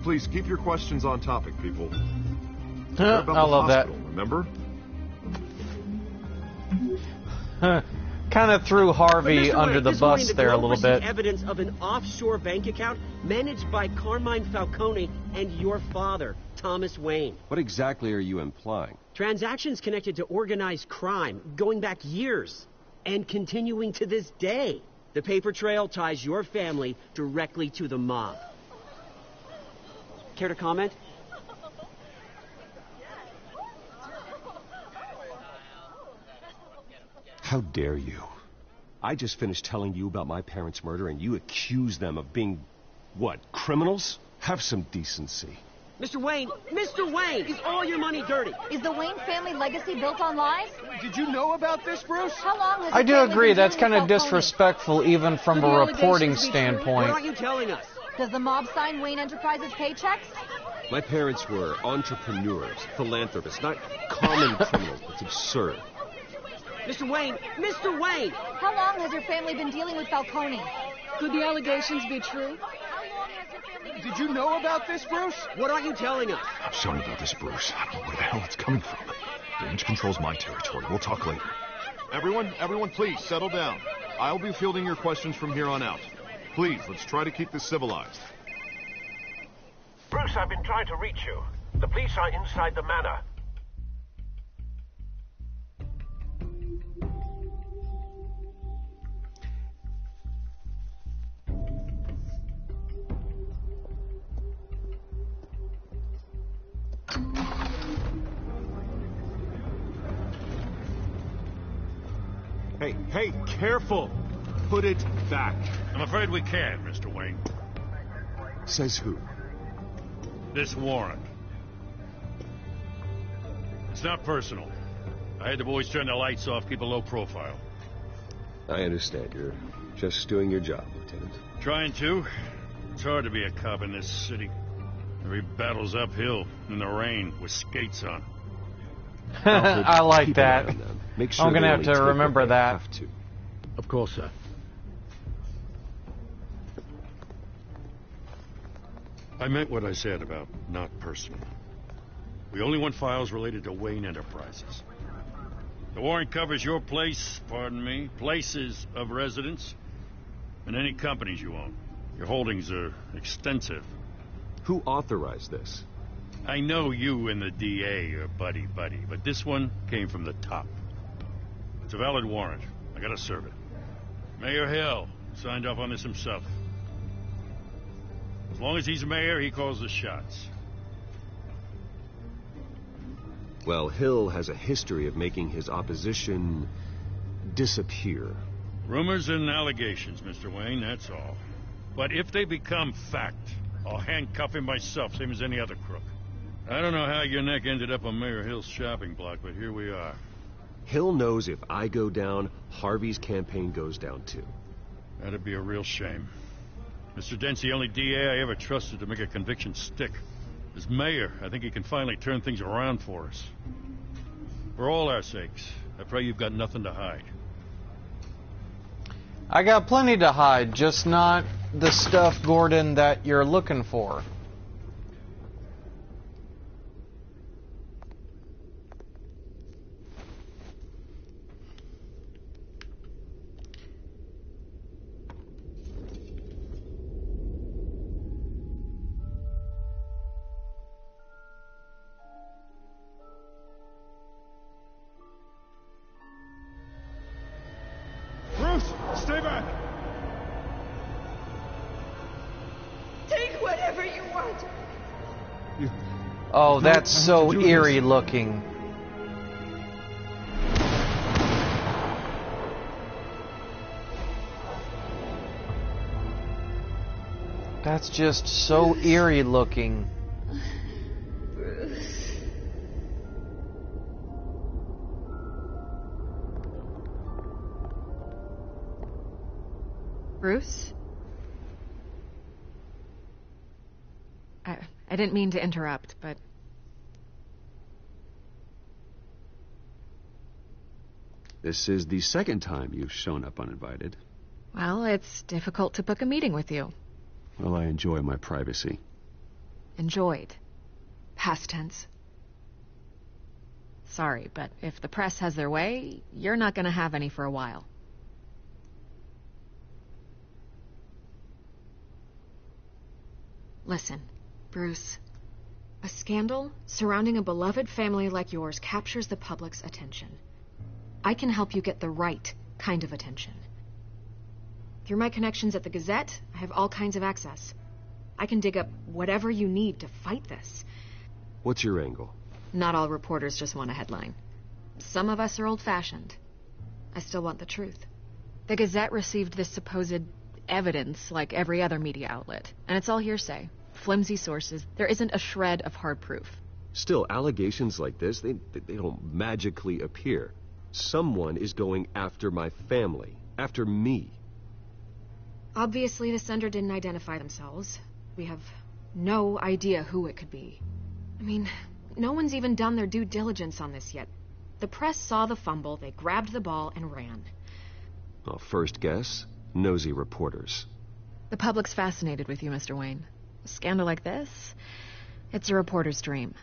Please keep your questions on topic, people. I love that. Remember? Kind of threw Harvey under the bus there a little bit. Evidence of an offshore bank account managed by Carmine Falcone and your father, Thomas Wayne. What exactly are you implying? Transactions connected to organized crime going back years and continuing to this day. The paper trail ties your family directly to the mob. Care to comment? How dare you? I just finished telling you about my parents' murder and you accuse them of being, what, criminals? Have some decency. Mr. Wayne, is all your money dirty? Is the Wayne family legacy built on lies? Did you know about this, Bruce? How long has I the do family agree, been that's dealing kind with of Falcone? disrespectful even from Could a the reporting allegations be true? standpoint. What aren't you telling us? Does the mob sign Wayne Enterprises paychecks? My parents were entrepreneurs, philanthropists, not common criminals. It's absurd. Mr. Wayne! How long has your family been dealing with Falcone? Could the allegations be true? Did you know about this, Bruce? What aren't you telling us? I'm sorry about this, Bruce. I don't know where the hell it's coming from. Damage control's my territory. We'll talk later. Everyone, please, settle down. I'll be fielding your questions from here on out. Please, let's try to keep this civilized. Bruce, I've been trying to reach you. The police are inside the manor. Hey, careful! Put it back. I'm afraid we can't, Mr. Wayne. Says who? This warrant. It's not personal. I had the boys turn the lights off, keep a low profile. I understand. You're just doing your job, Lieutenant. Trying to. It's hard to be a cop in this city. Every battle's uphill, in the rain, with skates on. I like that. Make sure I'm going to they have only to take remember what they that. have to. Of course, sir. I meant what I said about not personal. We only want files related to Wayne Enterprises. The warrant covers your place, pardon me, places of residence, and any companies you own. Your holdings are extensive. Who authorized this? I know you and the DA are buddy-buddy, but this one came from the top. It's a valid warrant. I gotta serve it. Mayor Hill signed off on this himself. As long as he's mayor, he calls the shots. Well, Hill has a history of making his opposition disappear. Rumors and allegations, Mr. Wayne, that's all. But if they become fact, I'll handcuff him myself, same as any other crook. I don't know how your neck ended up on Mayor Hill's shopping block, but here we are. Hill knows if I go down, Harvey's campaign goes down too. That'd be a real shame. Mr. Dent's the only DA I ever trusted to make a conviction stick. As mayor, I think he can finally turn things around for us. For all our sakes, I pray you've got nothing to hide. I got plenty to hide, just not the stuff, Gordon, that you're looking for. Stay back! Take whatever you want. Oh, that's so eerie looking. That's just so eerie looking. Bruce. Bruce? I didn't mean to interrupt, but... This is the second time you've shown up uninvited. Well, it's difficult to book a meeting with you. Well, I enjoy my privacy. Enjoyed. Past tense. Sorry, but if the press has their way, you're not going to have any for a while. Listen, Bruce. A scandal surrounding a beloved family like yours captures the public's attention. I can help you get the right kind of attention. Through my connections at the Gazette, I have all kinds of access. I can dig up whatever you need to fight this. What's your angle? Not all reporters just want a headline. Some of us are old-fashioned. I still want the truth. The Gazette received this supposed evidence like every other media outlet, and it's all hearsay. Flimsy sources. There isn't a shred of hard proof. Still, allegations like this, they don't magically appear. Someone is going after my family, after me. Obviously, the sender didn't identify themselves. We have no idea who it could be. I mean, no one's even done their due diligence on this yet. The press saw the fumble, they grabbed the ball and ran. Well, first guess, nosy reporters. The public's fascinated with you, Mr. Wayne. A scandal like this, it's a reporter's dream.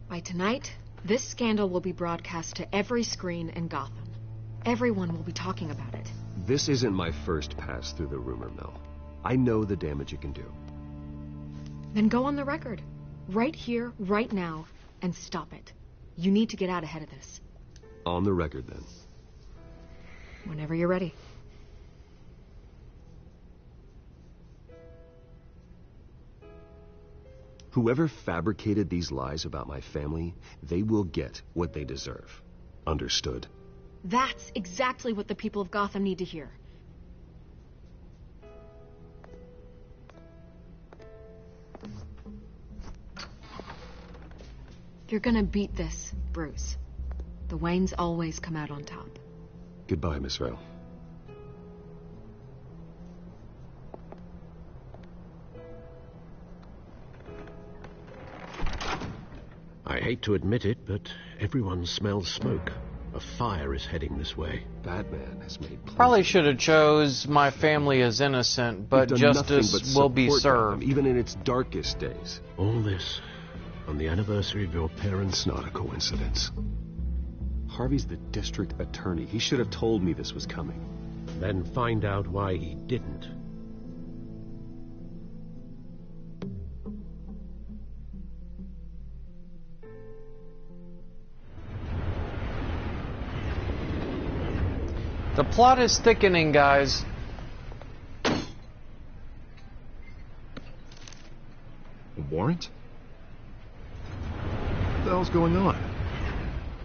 By tonight, this scandal will be broadcast to every screen in Gotham. Everyone will be talking about it. This isn't my first pass through the rumor mill. I know the damage it can do. Then go on the record. Right here, right now, and stop it. You need to get out ahead of this. On the record, then. Whenever you're ready. Whoever fabricated these lies about my family, they will get what they deserve. Understood? That's exactly what the people of Gotham need to hear. You're gonna beat this, Bruce. The Waynes always come out on top. Goodbye, Miss Vale. I hate to admit it, but everyone smells smoke. A fire is heading this way. Batman has made plenty. Probably should have chose my family is innocent, but justice will be served. Even in its darkest days. All this on the anniversary of your parents. It's not a coincidence. Harvey's the district attorney. He should have told me this was coming. Then find out why he didn't. The plot is thickening, guys. A warrant? What the hell's going on?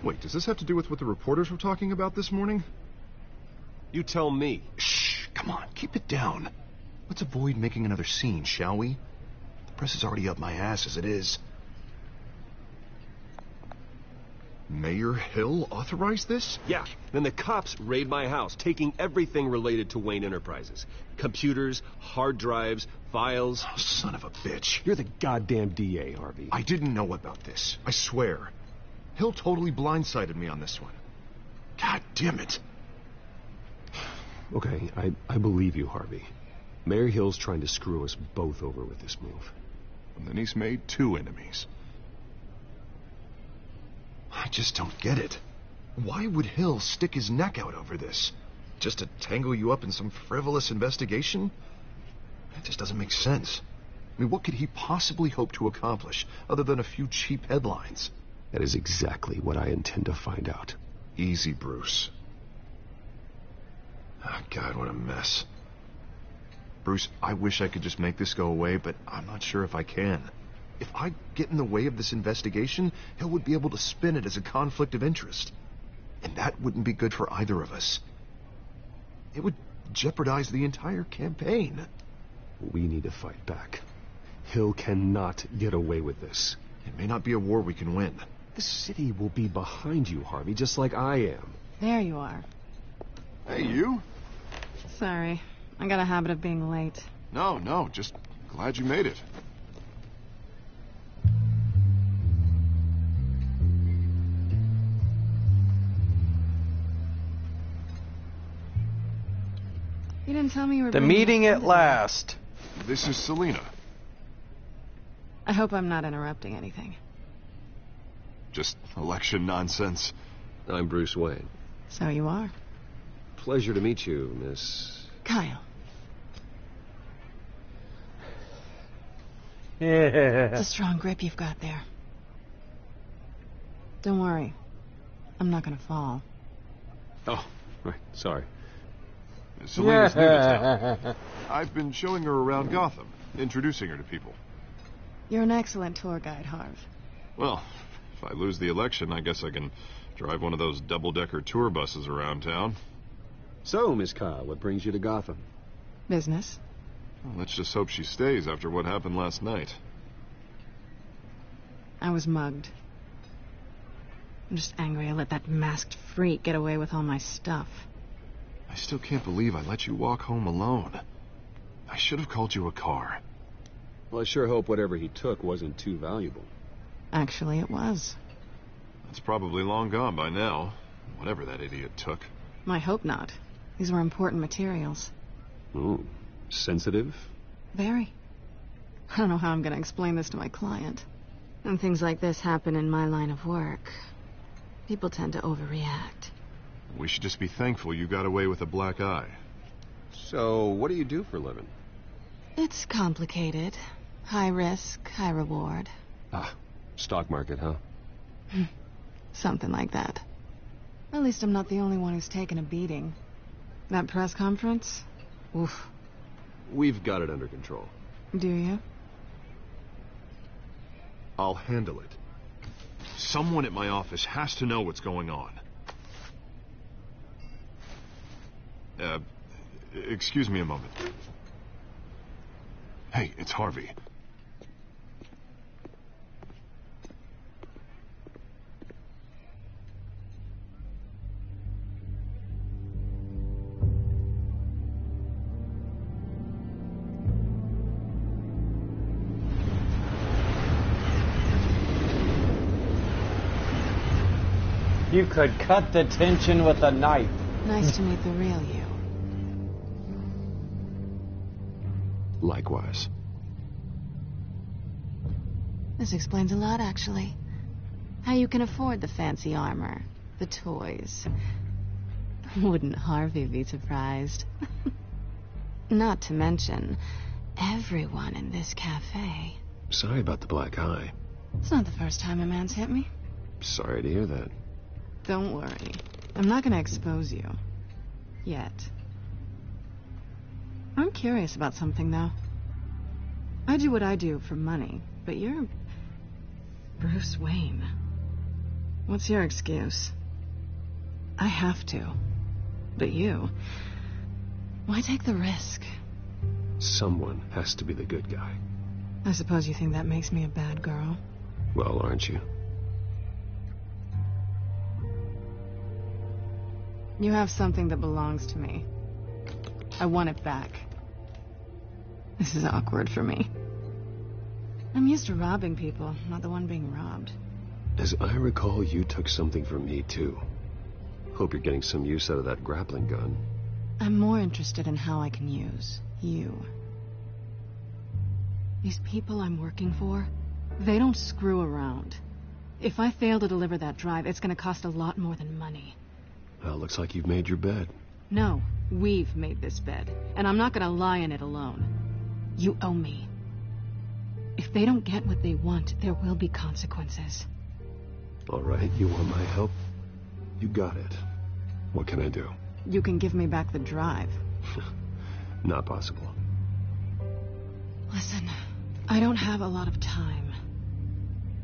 Wait, does this have to do with what the reporters were talking about this morning? You tell me. Shh, come on, keep it down. Let's avoid making another scene, shall we? The press is already up my ass as it is. Mayor Hill authorized this? Yeah, then the cops raid my house, taking everything related to Wayne Enterprises. Computers, hard drives, files. Oh, son of a bitch. You're the goddamn DA, Harvey. I didn't know about this, I swear. Hill totally blindsided me on this one. God damn it. Okay, I believe you, Harvey. Mayor Hill's trying to screw us both over with this move. And then he's made two enemies. I just don't get it. Why would Hill stick his neck out over this? Just to tangle you up in some frivolous investigation? That just doesn't make sense. I mean, what could he possibly hope to accomplish other than a few cheap headlines? That is exactly what I intend to find out. Easy, Bruce. God, what a mess. Bruce, I wish I could just make this go away, but I'm not sure if I can. If I get in the way of this investigation, Hill would be able to spin it as a conflict of interest. And that wouldn't be good for either of us. It would jeopardize the entire campaign. We need to fight back. Hill cannot get away with this. It may not be a war we can win. The city will be behind you, Harvey, just like I am. There you are. Hey, you? Sorry. I got a habit of being late. No, just glad you made it. You didn't tell me you were... The meeting at last. This is Selena. I hope I'm not interrupting anything. Just election nonsense. I'm Bruce Wayne. So you are. Pleasure to meet you, Miss... Kyle. Yeah. It's a strong grip you've got there. Don't worry. I'm not gonna fall. Oh, right. Sorry. Selena's new to town. I've been showing her around Gotham, introducing her to people. You're an excellent tour guide, Harv. Well, if I lose the election, I guess I can drive one of those double-decker tour buses around town. So, Miss Kyle, what brings you to Gotham? Business. Well, let's just hope she stays after what happened last night. I was mugged. I'm just angry I let that masked freak get away with all my stuff. I still can't believe I let you walk home alone. I should have called you a car. Well, I sure hope whatever he took wasn't too valuable. Actually, it was. It's probably long gone by now, whatever that idiot took. I hope not. These were important materials. Ooh, sensitive? Very. I don't know how I'm going to explain this to my client. When things like this happen in my line of work, people tend to overreact. We should just be thankful you got away with a black eye. So, what do you do for a living? It's complicated. High risk, high reward. Ah, stock market, huh? Something like that. At least I'm not the only one who's taken a beating. That press conference? Oof. We've got it under control. Do you? I'll handle it. Someone at my office has to know what's going on. Excuse me a moment. Hey, it's Harvey. You could cut the tension with a knife. Nice to meet the real you. Likewise. This explains a lot, actually. How you can afford the fancy armor, the toys. Wouldn't Harvey be surprised? Not to mention, everyone in this cafe. Sorry about the black eye. It's not the first time a man's hit me. Sorry to hear that. Don't worry. I'm not going to expose you. Yet. I'm curious about something, though. I do what I do for money, but you're... Bruce Wayne. What's your excuse? I have to. But you... Why take the risk? Someone has to be the good guy. I suppose you think that makes me a bad girl. Well, aren't you? You have something that belongs to me. I want it back. This is awkward for me. I'm used to robbing people, not the one being robbed. As I recall, you took something from me, too. Hope you're getting some use out of that grappling gun. I'm more interested in how I can use you. These people I'm working for, they don't screw around. If I fail to deliver that drive, it's going to cost a lot more than money. Well, looks like you've made your bed. No, we've made this bed, and I'm not going to lie in it alone. You owe me. If they don't get what they want, there will be consequences. All right, you want my help? You got it. What can I do? you can give me back the drive. Not possible. Listen, I don't have a lot of time.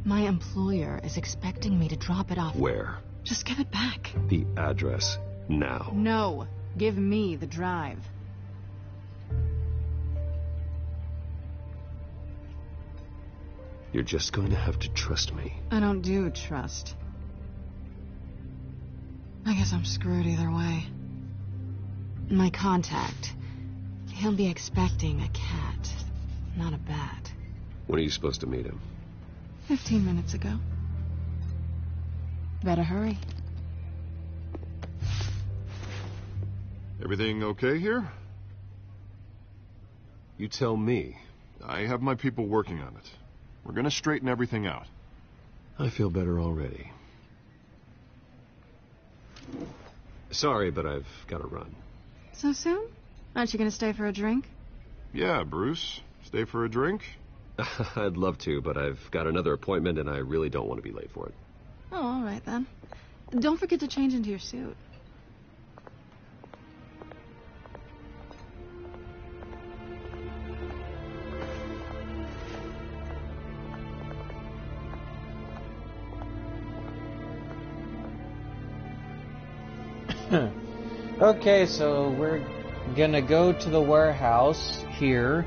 My employer is expecting me to drop it off. Where? Just give it back. The address, now. No, give me the drive. You're just going to have to trust me. I don't do trust. I guess I'm screwed either way. My contact, he'll be expecting a cat, not a bat. When are you supposed to meet him? 15 minutes ago. Better hurry. Everything okay here? You tell me. I have my people working on it. We're gonna straighten everything out. I feel better already. Sorry, but I've got to run. So soon? Aren't you gonna stay for a drink? Yeah, Bruce. Stay for a drink? I'd love to, but I've got another appointment and I really don't want to be late for it. Oh, all right then. Don't forget to change into your suit. Okay, so we're gonna go to the warehouse here.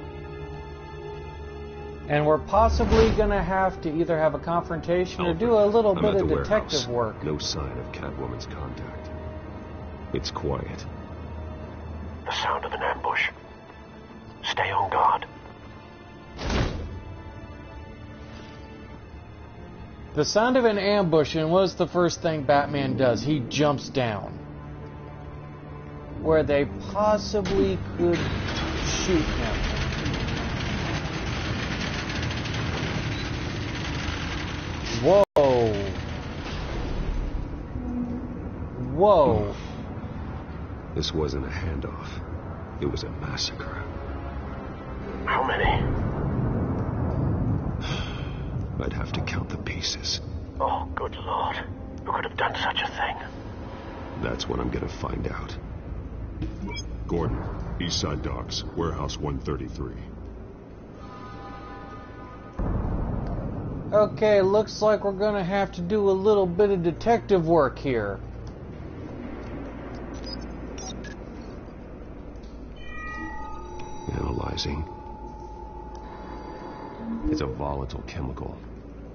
And we're possibly gonna have to either have a confrontation or do a little bit of detective work. No sign of Catwoman's contact. It's quiet. The sound of an ambush. Stay on guard. The sound of an ambush, and what's the first thing Batman does? He jumps down. Where they possibly could shoot him. Whoa. Whoa. This wasn't a handoff. It was a massacre. How many? I'd have to count the pieces. Oh, good Lord. Who could have done such a thing? That's what I'm gonna find out. Gordon, Eastside Docks, Warehouse 133. Okay, looks like we're gonna have to do a little bit of detective work here. Analyzing. It's a volatile chemical.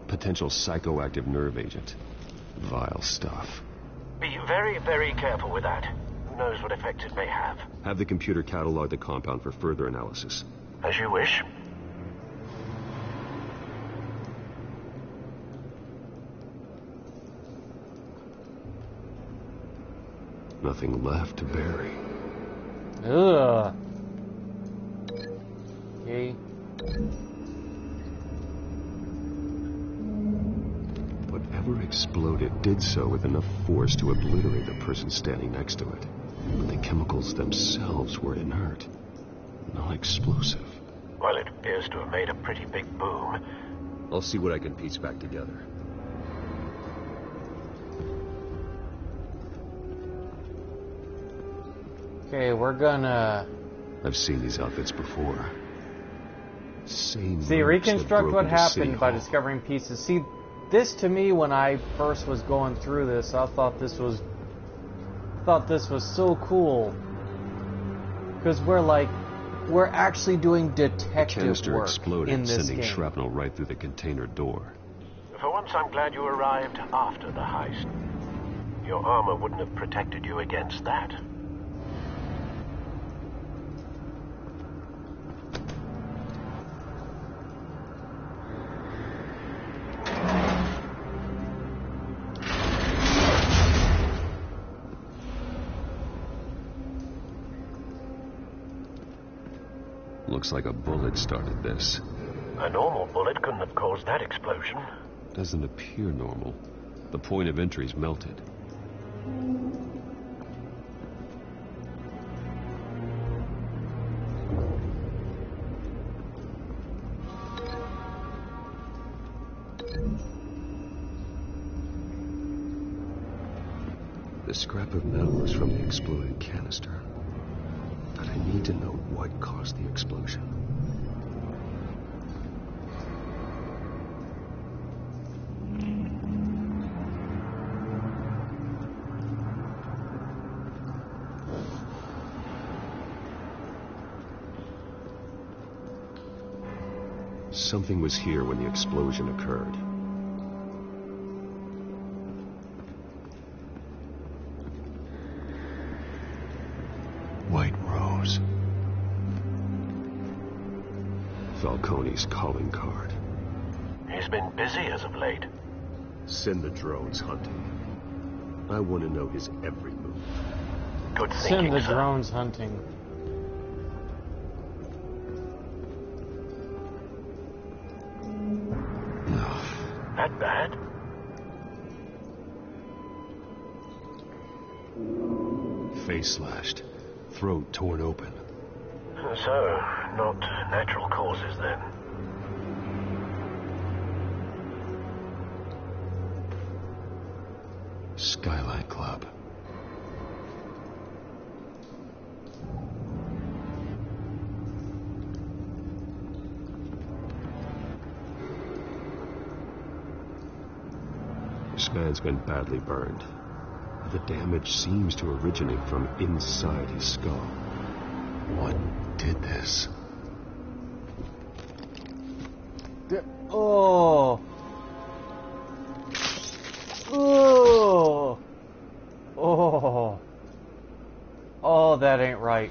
Potential psychoactive nerve agent. Vile stuff. Be very, very careful with that. Who knows what effect it may have. Have the computer catalog the compound for further analysis. As you wish. Nothing left to bury. Ugh. Okay. Whatever exploded did so with enough force to obliterate the person standing next to it. But the chemicals themselves were inert, not explosive. Well, it appears to have made a pretty big boom. I'll see what I can piece back together. Okay, we're gonna... I've seen these outfits before. Same. See, reconstruct what happened by discovering pieces. See, this to me, when I first was going through this, I thought this was so cool. Because we're actually doing detective canister work exploded, in this sending game. shrapnel right through the container door. For once, I'm glad you arrived after the heist. Your armor wouldn't have protected you against that. Looks like a bullet started this. A normal bullet couldn't have caused that explosion. Doesn't appear normal. The point of entry's melted. The scrap of metal is from the exploded canister. But I need to know what caused the explosion. Something was here when the explosion occurred. White Rose. Falcone's calling card. He's been busy as of late. Send the drones hunting. I want to know his every move. Good thinking, Send the sir. drones hunting. That bad? Face slashed. Throat torn open. So, not natural causes then. Skylight Club. This man's been badly burned. The damage seems to originate from inside his skull. What did this? Oh. Oh. Oh. Oh, that ain't right.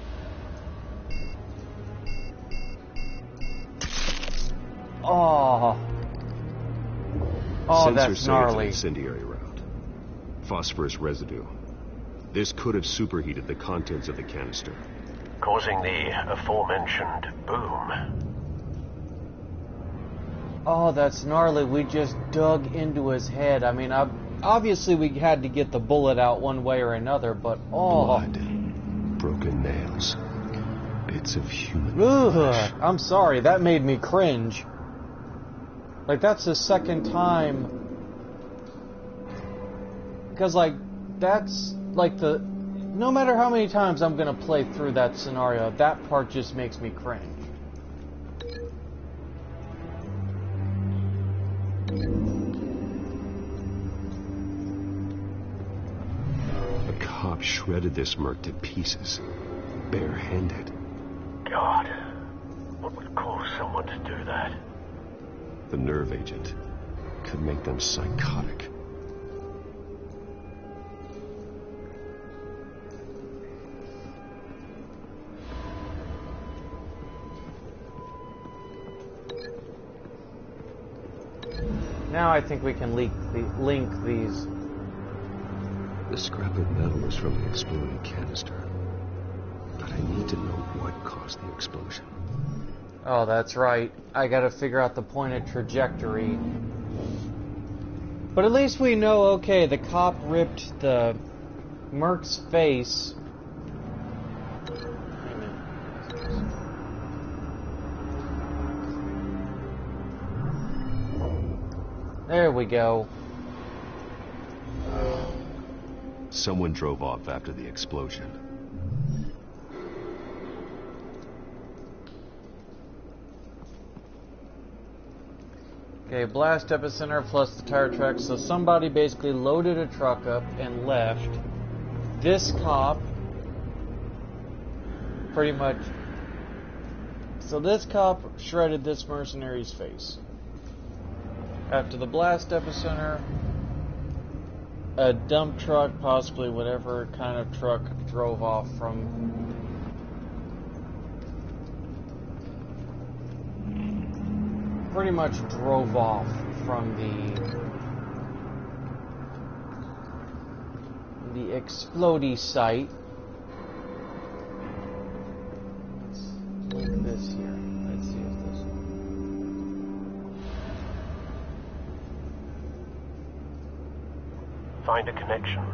Oh. Oh, Sensor that's say it's an gnarly. incendiary route. Phosphorus residue. This could have superheated the contents of the canister. Causing the aforementioned boom. Oh, that's gnarly. We just dug into his head. I mean, obviously we had to get the bullet out one way or another, but oh. Blood. Broken nails. Bits of human Ugh, flesh. I'm sorry, that made me cringe. Like, that's the second time. Because, like, that's, like, no matter how many times I'm going to play through that scenario, that part just makes me cringe. A cop shredded this merc to pieces. Barehanded. God, what would cause someone to do that? The nerve agent could make them psychotic. Now I think we can link these. The scrap of metal is from the exploded canister. But I need to know what caused the explosion. Oh, that's right. I gotta figure out the point of trajectory. But at least we know, okay, the cop ripped the merc's face. There we go. Someone drove off after the explosion. Okay, blast epicenter plus the tire track. So somebody basically loaded a truck up and left. This cop pretty much. So this cop shredded this mercenary's face. After the blast epicenter, a dump truck, possibly whatever kind of truck, drove off from. Pretty much drove off from the explodey site. Let's link this here. Let's see if this. Find a connection.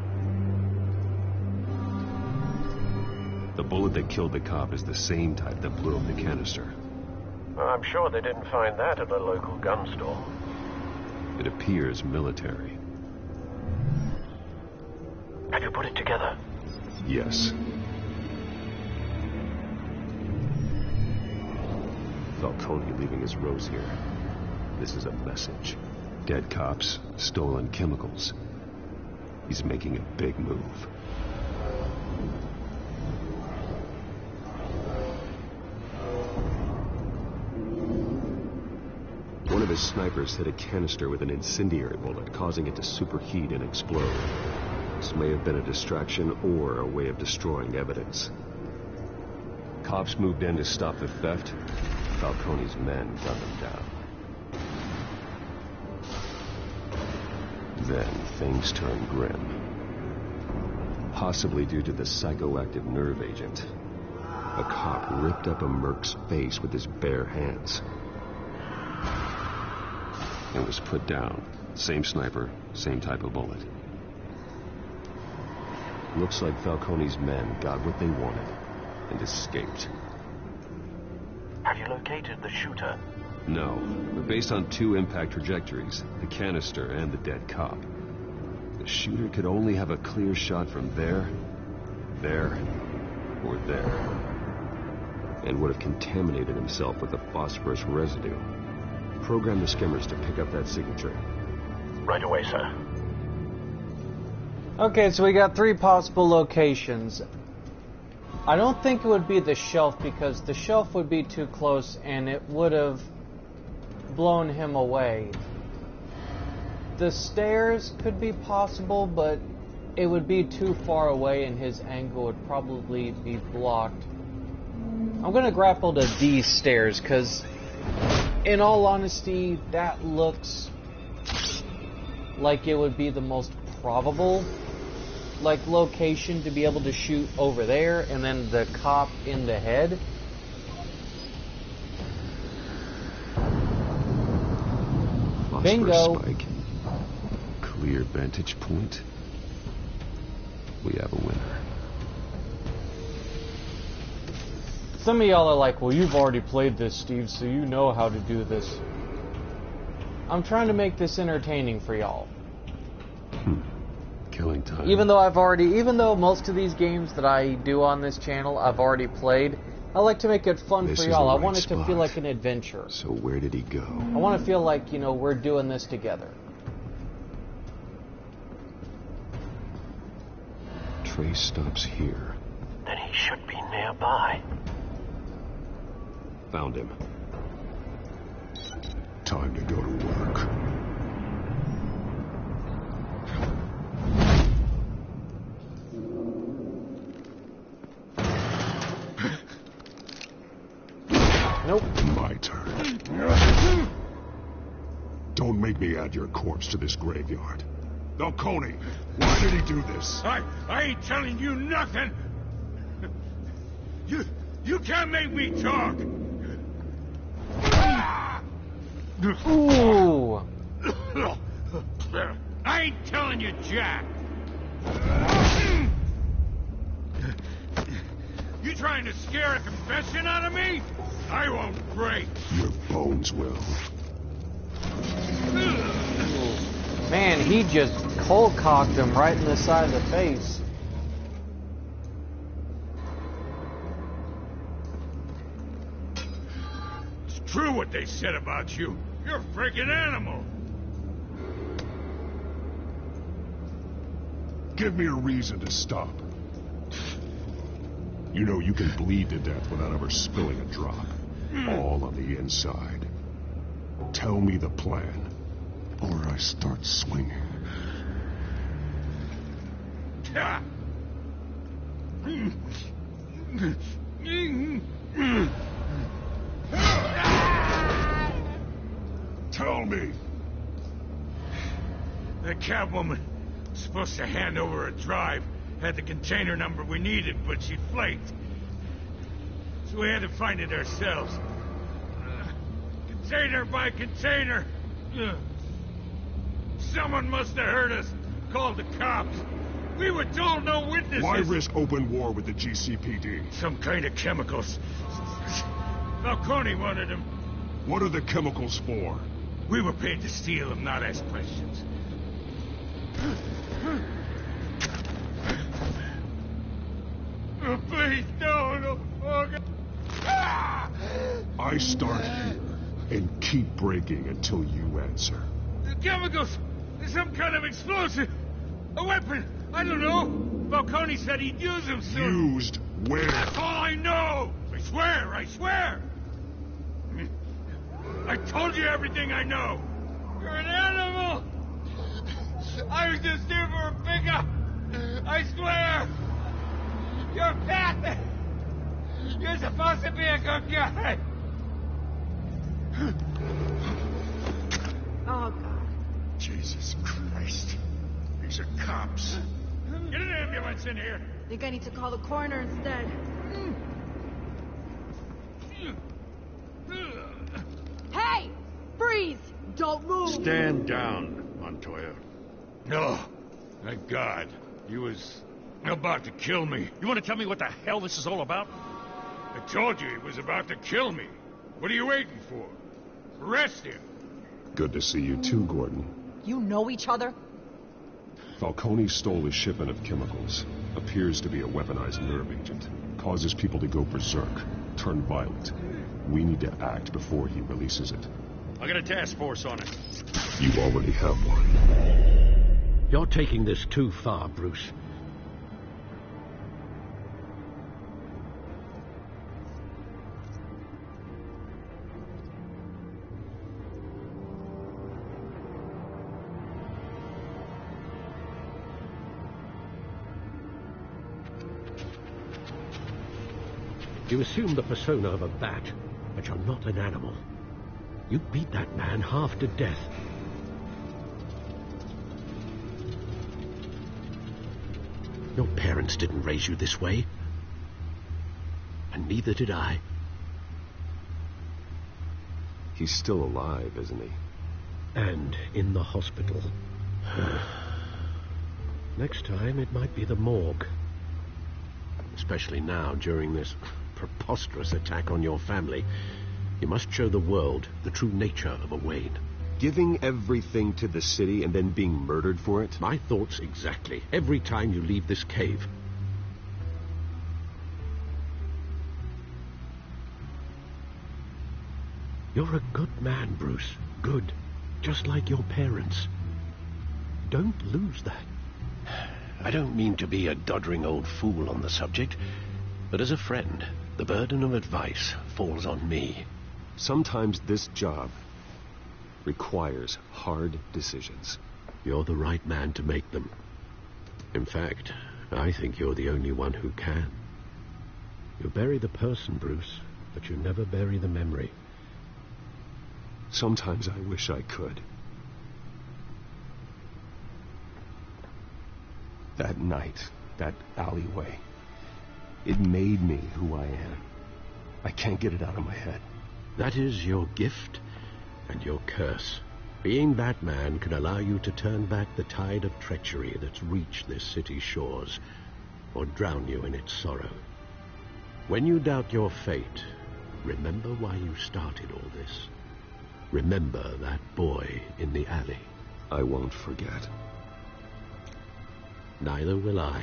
The bullet that killed the cop is the same type that blew up the canister. I'm sure they didn't find that at a local gun store. It appears military. Have you put it together? Yes. Falcone leaving his rose here. This is a message. Dead cops, stolen chemicals. He's making a big move. One of his snipers hit a canister with an incendiary bullet, causing it to superheat and explode. This may have been a distraction or a way of destroying evidence. Cops moved in to stop the theft. Falcone's men gunned them down. Then things turned grim. Possibly due to the psychoactive nerve agent. A cop ripped up a merc's face with his bare hands. It was put down. Same sniper, same type of bullet. Looks like Falcone's men got what they wanted and escaped. Have you located the shooter? No, but based on 2 impact trajectories, the canister and the dead cop, the shooter could only have a clear shot from there, or there, and would have contaminated himself with the phosphorus residue. Program the skimmers to pick up that signature. Right away, sir. Okay, so we got 3 possible locations. I don't think it would be the shelf because the shelf would be too close and it would have blown him away. The stairs could be possible, but it would be too far away and his angle would probably be blocked. I'm going to grapple to these stairs because, in all honesty, that looks like it would be the most probable location to be able to shoot over there and then the cop in the head. Bingo. Spike. Clear vantage point. We have a winner. Some of y'all are like, well, you've already played this, Steve, so you know how to do this. I'm trying to make this entertaining for y'all. Killing time. Even though most of these games that I do on this channel I've already played, I like to make it fun for y'all. I want it to feel like an adventure. So where did he go? I want to feel like, we're doing this together. Trace stops here. Then he should be nearby. Found him. Time to go to work. Nope. My turn. Don't make me add your corpse to this graveyard. Falcone, why did he do this? I ain't telling you nothing. You can't make me talk. Ooh. I ain't telling you, Jack. You trying to scare a confession out of me? I won't break. Your bones will. Man, he just cold-cocked him right in the side of the face. It's true what they said about you. You're a freaking animal. Give me a reason to stop. You know you can bleed to death without ever spilling a drop. All on the inside. Tell me the plan, or I start swinging. Tell me. The Catwoman was supposed to hand over a drive. Had the container number we needed, but she flaked. So we had to find it ourselves. Container by container. Someone must have heard us. Called the cops. We were told no witnesses. Why risk open war with the GCPD? Some kind of chemicals. Falcone wanted them. What are the chemicals for? We were paid to steal them, not ask questions. Oh, please, no. Oh, God. Ah! I start here and keep breaking until you answer. The chemicals! There's some kind of explosive! A weapon! I don't know! Falcone said he'd use them soon! Used where? That's all I know! I swear! I told you everything I know! You're an animal! I was just here for a pickup! I swear! You're a pet! You're supposed to be a good guy! Oh, God. Jesus Christ. These are cops. Get an ambulance in here. Think I need to call the coroner instead. Hey! Freeze! Don't move! Stand down, Montoya. No. Thank God. He was about to kill me. You want to tell me what the hell this is all about? I told you he was about to kill me. What are you waiting for? Arrest him. Good to see you too, Gordon. You know each other? Falcone stole a shipment of chemicals. Appears to be a weaponized nerve agent. Causes people to go berserk, turn violent. We need to act before he releases it. I got a task force on it. You already have one. You're taking this too far, Bruce. You assume the persona of a bat, but you're not an animal. You beat that man half to death. Your parents didn't raise you this way. And neither did I. He's still alive, isn't he? And in the hospital. Next time, it might be the morgue. Especially now, during this preposterous attack on your family. You must show the world the true nature of a Wayne. Giving everything to the city and then being murdered for it? My thoughts exactly. Every time you leave this cave. You're a good man, Bruce. Good. Just like your parents. Don't lose that. I don't mean to be a doddering old fool on the subject, but as a friend, the burden of advice falls on me. Sometimes this job requires hard decisions. You're the right man to make them. In fact, I think you're the only one who can. You bury the person, Bruce, but you never bury the memory. Sometimes I wish I could. That night, that alleyway, it made me who I am. I can't get it out of my head. That is your gift and your curse. Being Batman can allow you to turn back the tide of treachery that's reached this city's shores, or drown you in its sorrow. When you doubt your fate, remember why you started all this. Remember that boy in the alley. I won't forget. Neither will I.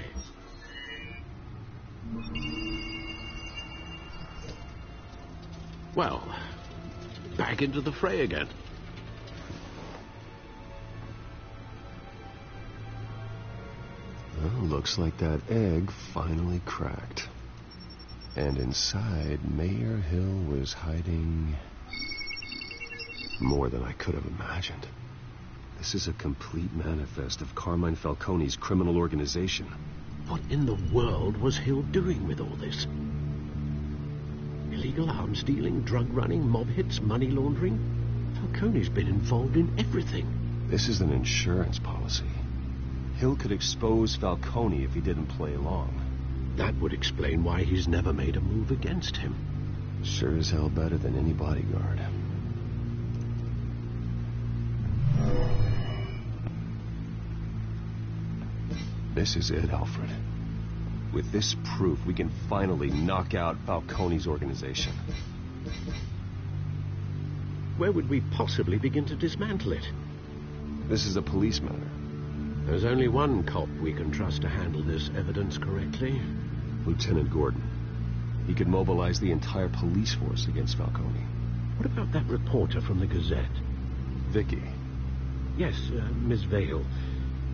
Well, back into the fray again. Well, looks like that egg finally cracked. And inside, Mayor Hill was hiding more than I could have imagined. This is a complete manifest of Carmine Falcone's criminal organization. What in the world was Hill doing with all this? Illegal arms dealing, drug running, mob hits, money laundering? Falcone's been involved in everything. This is an insurance policy. Hill could expose Falcone if he didn't play along. That would explain why he's never made a move against him. Sure as hell better than any bodyguard. This is it, Alfred. With this proof, we can finally knock out Falcone's organization. Where would we possibly begin to dismantle it? This is a police matter. There's only one cop we can trust to handle this evidence correctly. Lieutenant Gordon. He could mobilize the entire police force against Falcone. What about that reporter from the Gazette? Vicky. Yes, Miss Vale.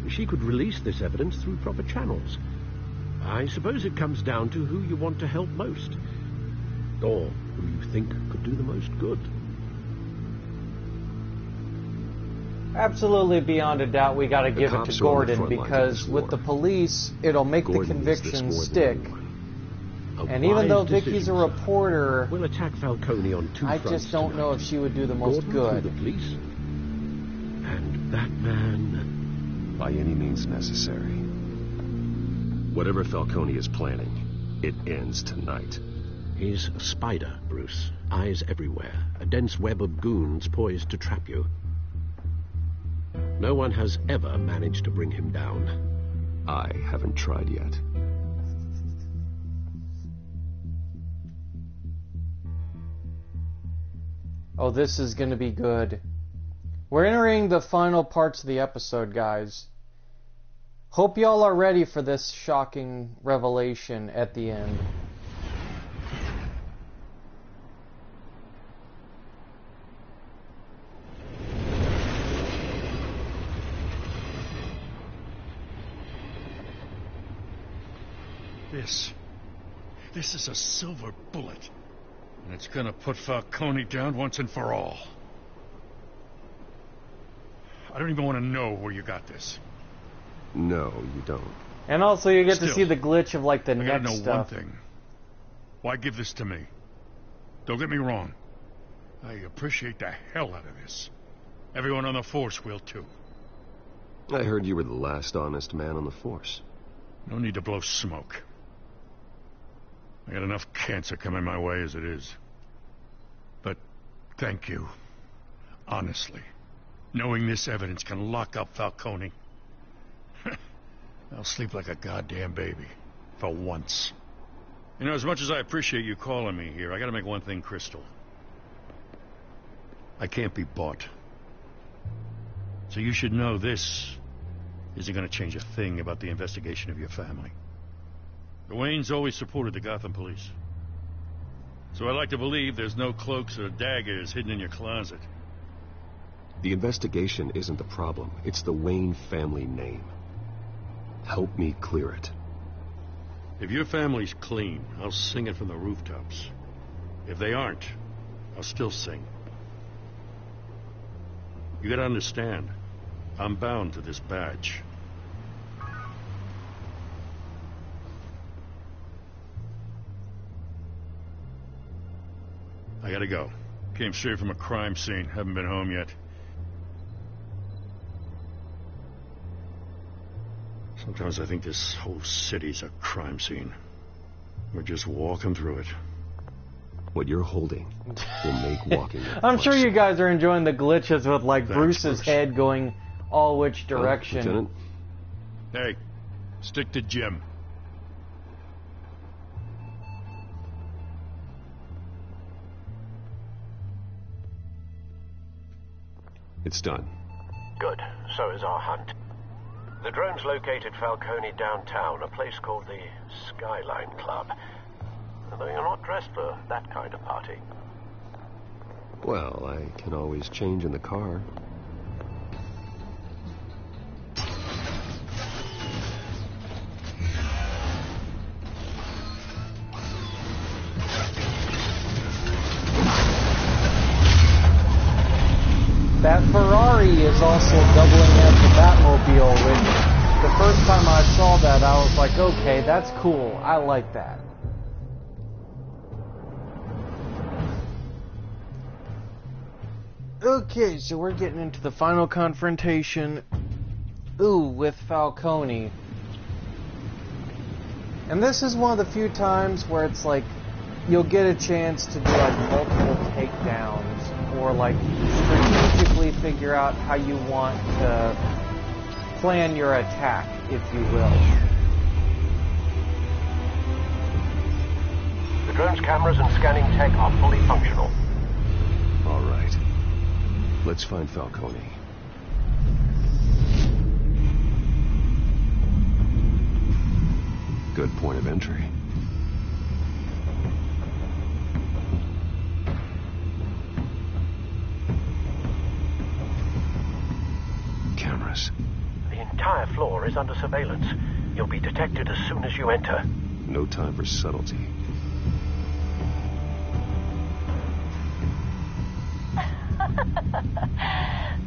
She could release this evidence through proper channels. I suppose it comes down to who you want to help most. Or who you think could do the most good. Absolutely, beyond a doubt, we got to give it to Gordon, because with the police, it'll make the conviction stick. And even though Vicky's a reporter, we'll attack Falcone on two fronts. I just don't know if she would do the most good. The police, and that man, by any means necessary. Whatever Falcone is planning, it ends tonight. He's a spider, Bruce. Eyes everywhere. A dense web of goons poised to trap you. No one has ever managed to bring him down. I haven't tried yet. Oh, this is going to be good. We're entering the final parts of the episode, guys. Hope y'all are ready for this shocking revelation at the end. This is a silver bullet. And it's gonna put Falcone down once and for all. I don't even want to know where you got this. No, you don't. And also you get to see the glitch of like the neck stuff. I gotta know one stuff. thing. Why give this to me? Don't get me wrong. I appreciate the hell out of this. Everyone on the force will too. I heard you were the last honest man on the force. No need to blow smoke. I got enough cancer coming my way as it is. But thank you. Honestly. Knowing this evidence can lock up Falcone. I'll sleep like a goddamn baby. For once. You know, as much as I appreciate you calling me here, I gotta make one thing crystal. I can't be bought. So you should know this isn't gonna change a thing about the investigation of your family. The Waynes always supported the Gotham police. So I like to believe there's no cloaks or daggers hidden in your closet. The investigation isn't the problem. It's the Wayne family name. Help me clear it. If your family's clean, I'll sing it from the rooftops. If they aren't, I'll still sing. You gotta understand, I'm bound to this badge. I gotta go. Came straight from a crime scene. Haven't been home yet. Sometimes I think this whole city's a crime scene. We're just walking through it. What you're holding will make walking. I'm sure you guys are enjoying the glitches with like Bruce's head going all which direction. Lieutenant? Hey, stick to Jim. It's done. Good. So is our hunt. The drones located Falcone downtown, a place called the Skyline Club. Though you're not dressed for that kind of party. Well, I can always change in the car. That Ferrari is also doubling as the Batmobile, which the first time I saw that I was like, okay, that's cool. I like that. Okay, so we're getting into the final confrontation. With Falcone. And this is one of the few times where it's like, you'll get a chance to do like multiple takedowns, or like strategically figure out how you want to plan your attack, if you will. The drone's cameras and scanning tech are fully functional. All right. Let's find Falcone. Good point of entry. us? The entire floor is under surveillance. You'll be detected as soon as you enter. No time for subtlety.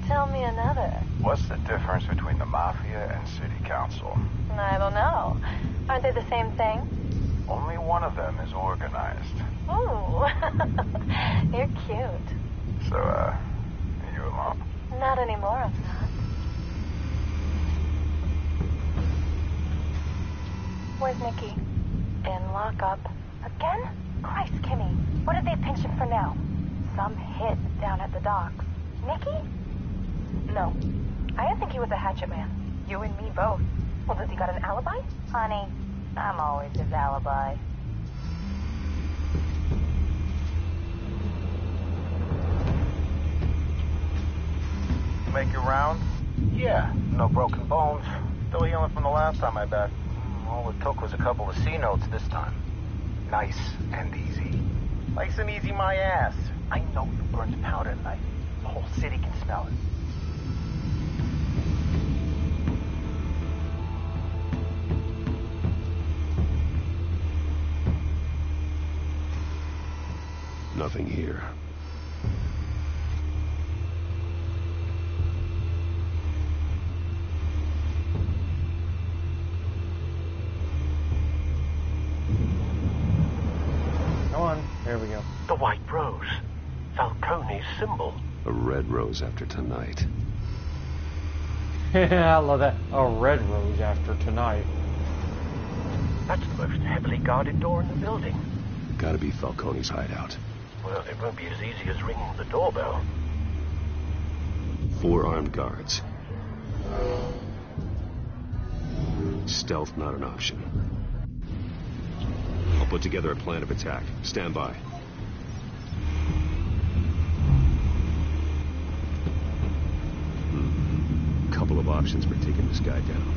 Tell me another. What's the difference between the Mafia and City Council? I don't know. Aren't they the same thing? Only one of them is organized. Ooh. You're cute. So, are you alone? Not anymore, I'm not. Where's Nikki? In lockup. Again? Christ, Kimmy. What did they pinch him for now? Some hit down at the docks. Nikki? No. I didn't think he was a hatchet man. You and me both. Well, does he got an alibi? Honey, I'm always his alibi. Make your round? Yeah, no broken bones. Still healing from the last time, I bet. All it took was a couple of C notes this time. Nice and easy. Nice and easy, my ass. I know you burned powder tonight. The whole city can smell it. Nothing here. Come on, there we go. The white rose. Falcone's symbol. A red rose after tonight. I love that. A red rose after tonight. That's the most heavily guarded door in the building. Gotta be Falcone's hideout. Well, it won't be as easy as ringing the doorbell. 4 armed guards. Stealth not an option. I'll put together a plan of attack. Stand by. Couple of options for taking this guy down.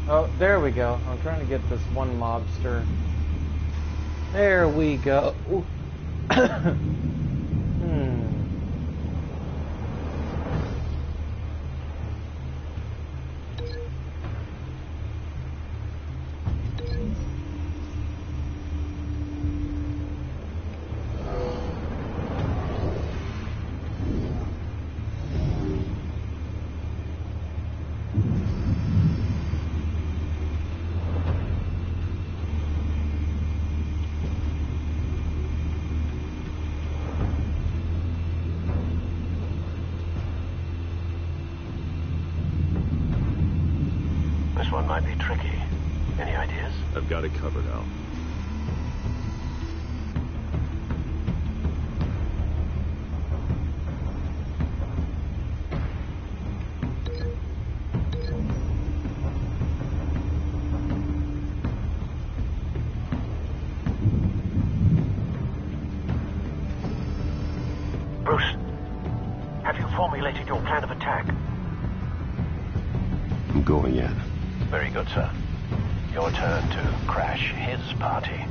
Oh, there we go. I'm trying to get this one mobster. There we go. This one might be tricky. Any ideas? I've got it covered, Al. plan of attack? Go again. Very good, sir. Your turn to crash his party.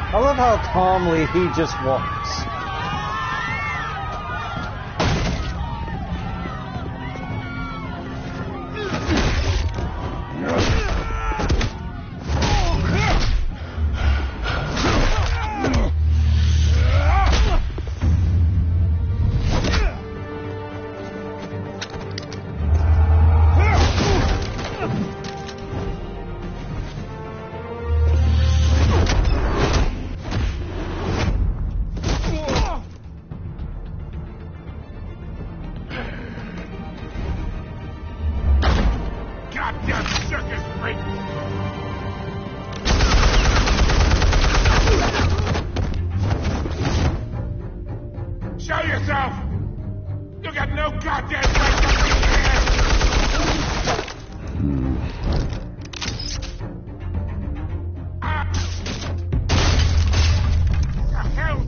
I love how calmly he just walks. Show yourself! You got no goddamn right to be here! The hell?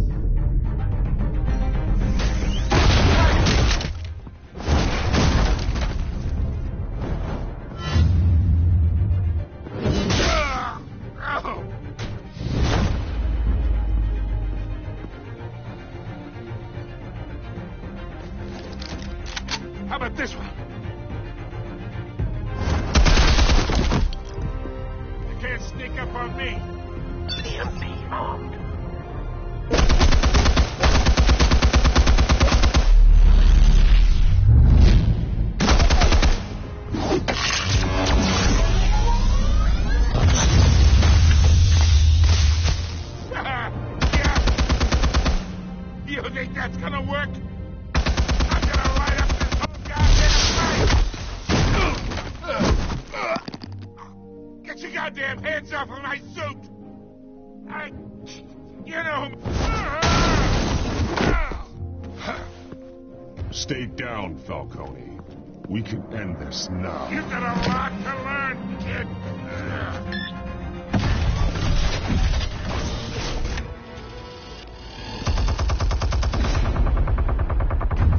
How about this one? You can't sneak up on me. EMP armed. You think that's gonna work? I'm gonna light up this whole goddamn place! Get your goddamn hands off of my suit! You know... Stay down, Falcone. We can end this now. You've got a lot to learn, kid.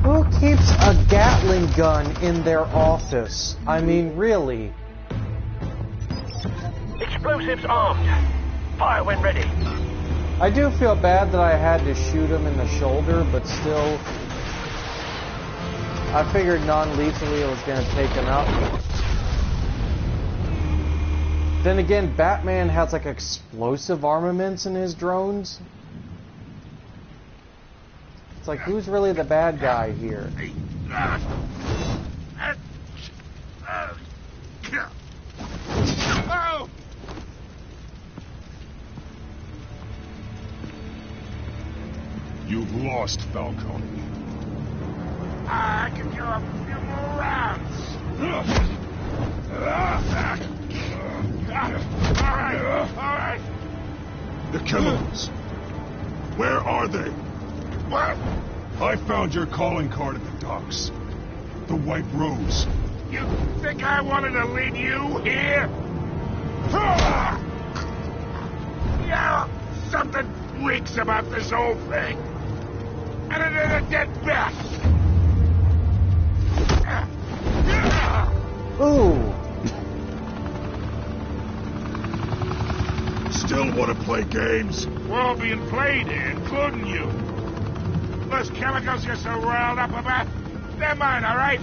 Who keeps a Gatling gun in their office? I mean, really? Explosives armed. Fire when ready. I do feel bad that I had to shoot him in the shoulder, but still, I figured non-lethally it was going to take him out. Then again, Batman has like explosive armaments in his drones. It's like, who's really the bad guy here? You've lost, Falcone. I can go a few more rounds. All right. The chemicals. Where are they? What? I found your calling card at the docks. The White Rose. You think I wanted to leave you here? Yeah, something reeks about this whole thing. And it is a dead bat. Ooh. Still want to play games? We're all being played here, including you. Those chemicals you're so riled up about, they're mine, all right?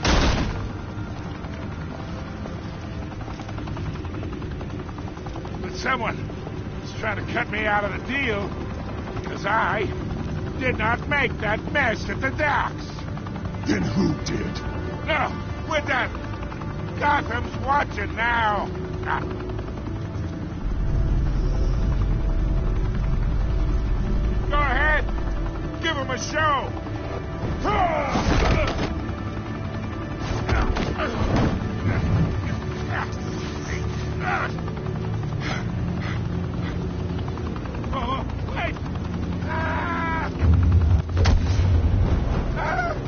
But someone is trying to cut me out of the deal, because I did not make that mess at the docks. Then who did? No, we're done. Gotham's watching now. Go ahead. Give him a show. Oh, wait.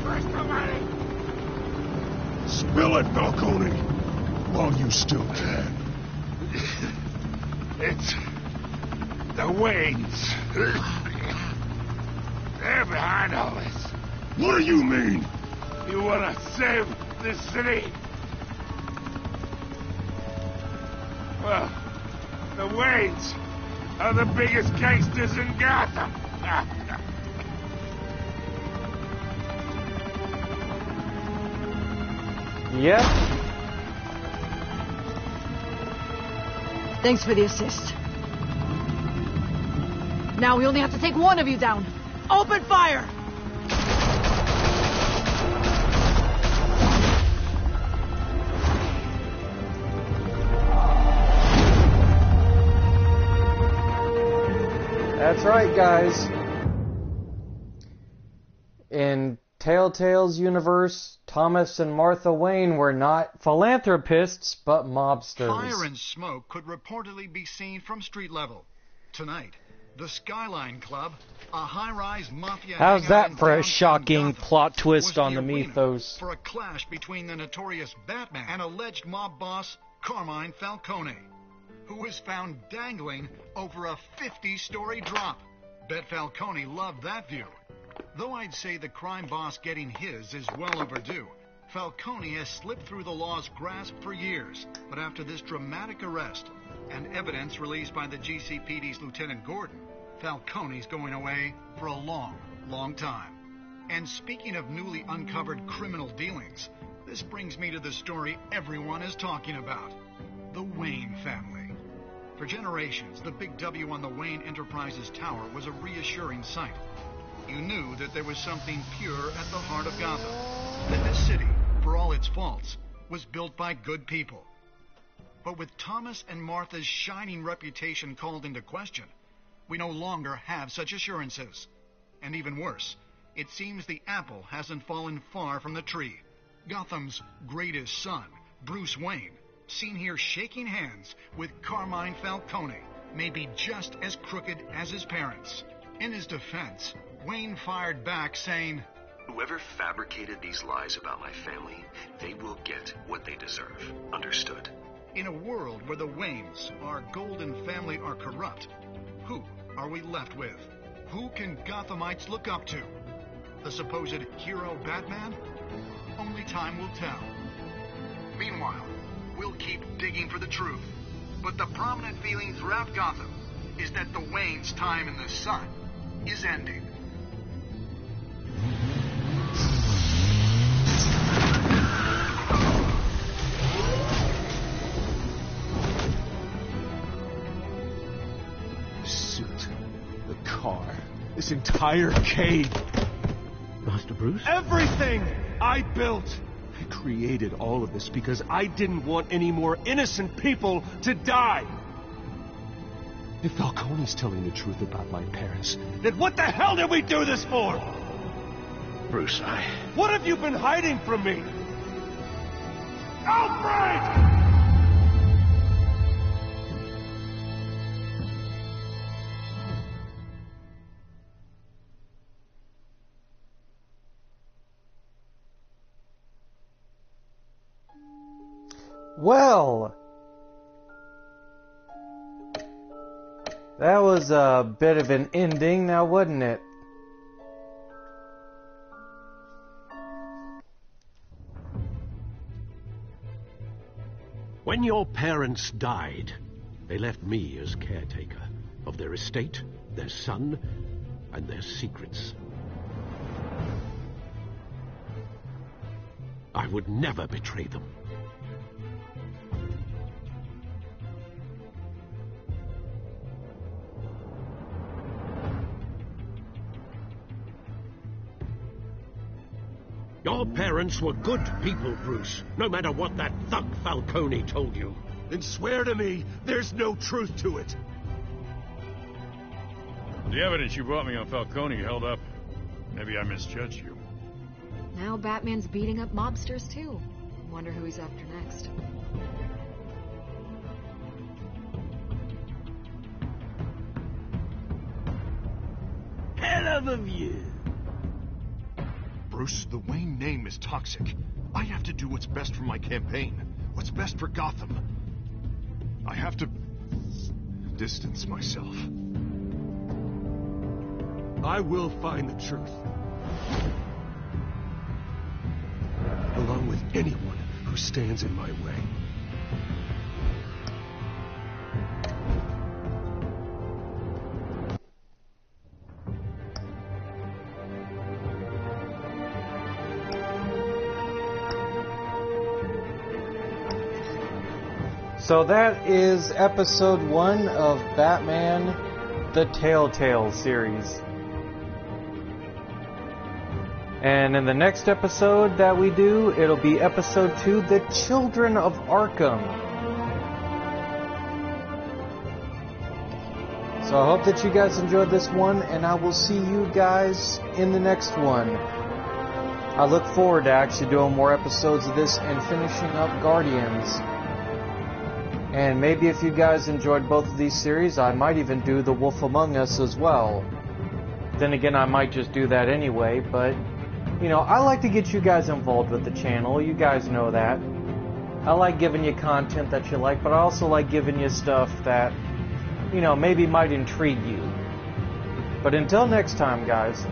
Christ almighty. Spill it, Falcone, while you still can. It's the Waynes. They're behind all this. What do you mean? You want to save this city? Well, the Waynes are the biggest gangsters in Gotham. Yep. Thanks for the assist. Now we only have to take one of you down. Open fire! That's right, guys. In Telltale's universe, Thomas and Martha Wayne were not philanthropists, but mobsters. Fire and smoke could reportedly be seen from street level. Tonight, the Skyline Club, a high-rise mafia How's hangout that in for a downtown shocking Gotham, plot twist was on the arena mythos? for a clash between the notorious Batman and alleged mob boss Carmine Falcone, who was found dangling over a 50-story drop. Bet Falcone loved that view. Though I'd say the crime boss getting his is well overdue, Falcone has slipped through the law's grasp for years. But after this dramatic arrest and evidence released by the GCPD's Lieutenant Gordon, Falcone's going away for a long, long time. And speaking of newly uncovered criminal dealings, this brings me to the story everyone is talking about: the Wayne family. For generations, the big W on the Wayne Enterprises Tower was a reassuring sight. You knew that there was something pure at the heart of Gotham, that this city, for all its faults, was built by good people. But with Thomas and Martha's shining reputation called into question, we no longer have such assurances. And even worse, it seems the apple hasn't fallen far from the tree. Gotham's greatest son, Bruce Wayne, seen here shaking hands with Carmine Falcone, may be just as crooked as his parents. In his defense, Wayne fired back saying, "Whoever fabricated these lies about my family, they will get what they deserve. Understood?" in a world where the Waynes, our golden family, are corrupt, who are we left with? Who can Gothamites look up to? The supposed hero Batman? Only time will tell. Meanwhile, we'll keep digging for the truth. But the prominent feeling throughout Gotham is that the Waynes' time in the sun is ending. The car. This entire cave. Master Bruce? Everything I built. I created all of this because I didn't want any more innocent people to die. If Falcone's telling the truth about my parents, then what the hell did we do this for? Bruce, What have you been hiding from me? Alfred! Well, that was a bit of an ending now, wasn't it? When your parents died, they left me as caretaker of their estate, their son, and their secrets. I would never betray them. parents were good people, Bruce, no matter what that thug Falcone told you. Then swear to me there's no truth to it. The evidence you brought me on Falcone held up. Maybe I misjudged you. Now Batman's beating up mobsters, too. Wonder who he's after next. Hell of a view. Bruce, the Wayne name is toxic. I have to do what's best for my campaign. What's best for Gotham. I have to distance myself. I will find the truth. Along with anyone who stands in my way. So that is episode 1 of Batman, the Telltale series. And in the next episode that we do, it'll be episode 2, The Children of Arkham. So I hope that you guys enjoyed this one, and I will see you guys in the next one. I look forward to actually doing more episodes of this and finishing up Guardians. And maybe if you guys enjoyed both of these series, I might even do The Wolf Among Us as well. Then again, I might just do that anyway, but, you know, I like to get you guys involved with the channel. You guys know that. I like giving you content that you like, but I also like giving you stuff that, you know, maybe might intrigue you. But until next time, guys,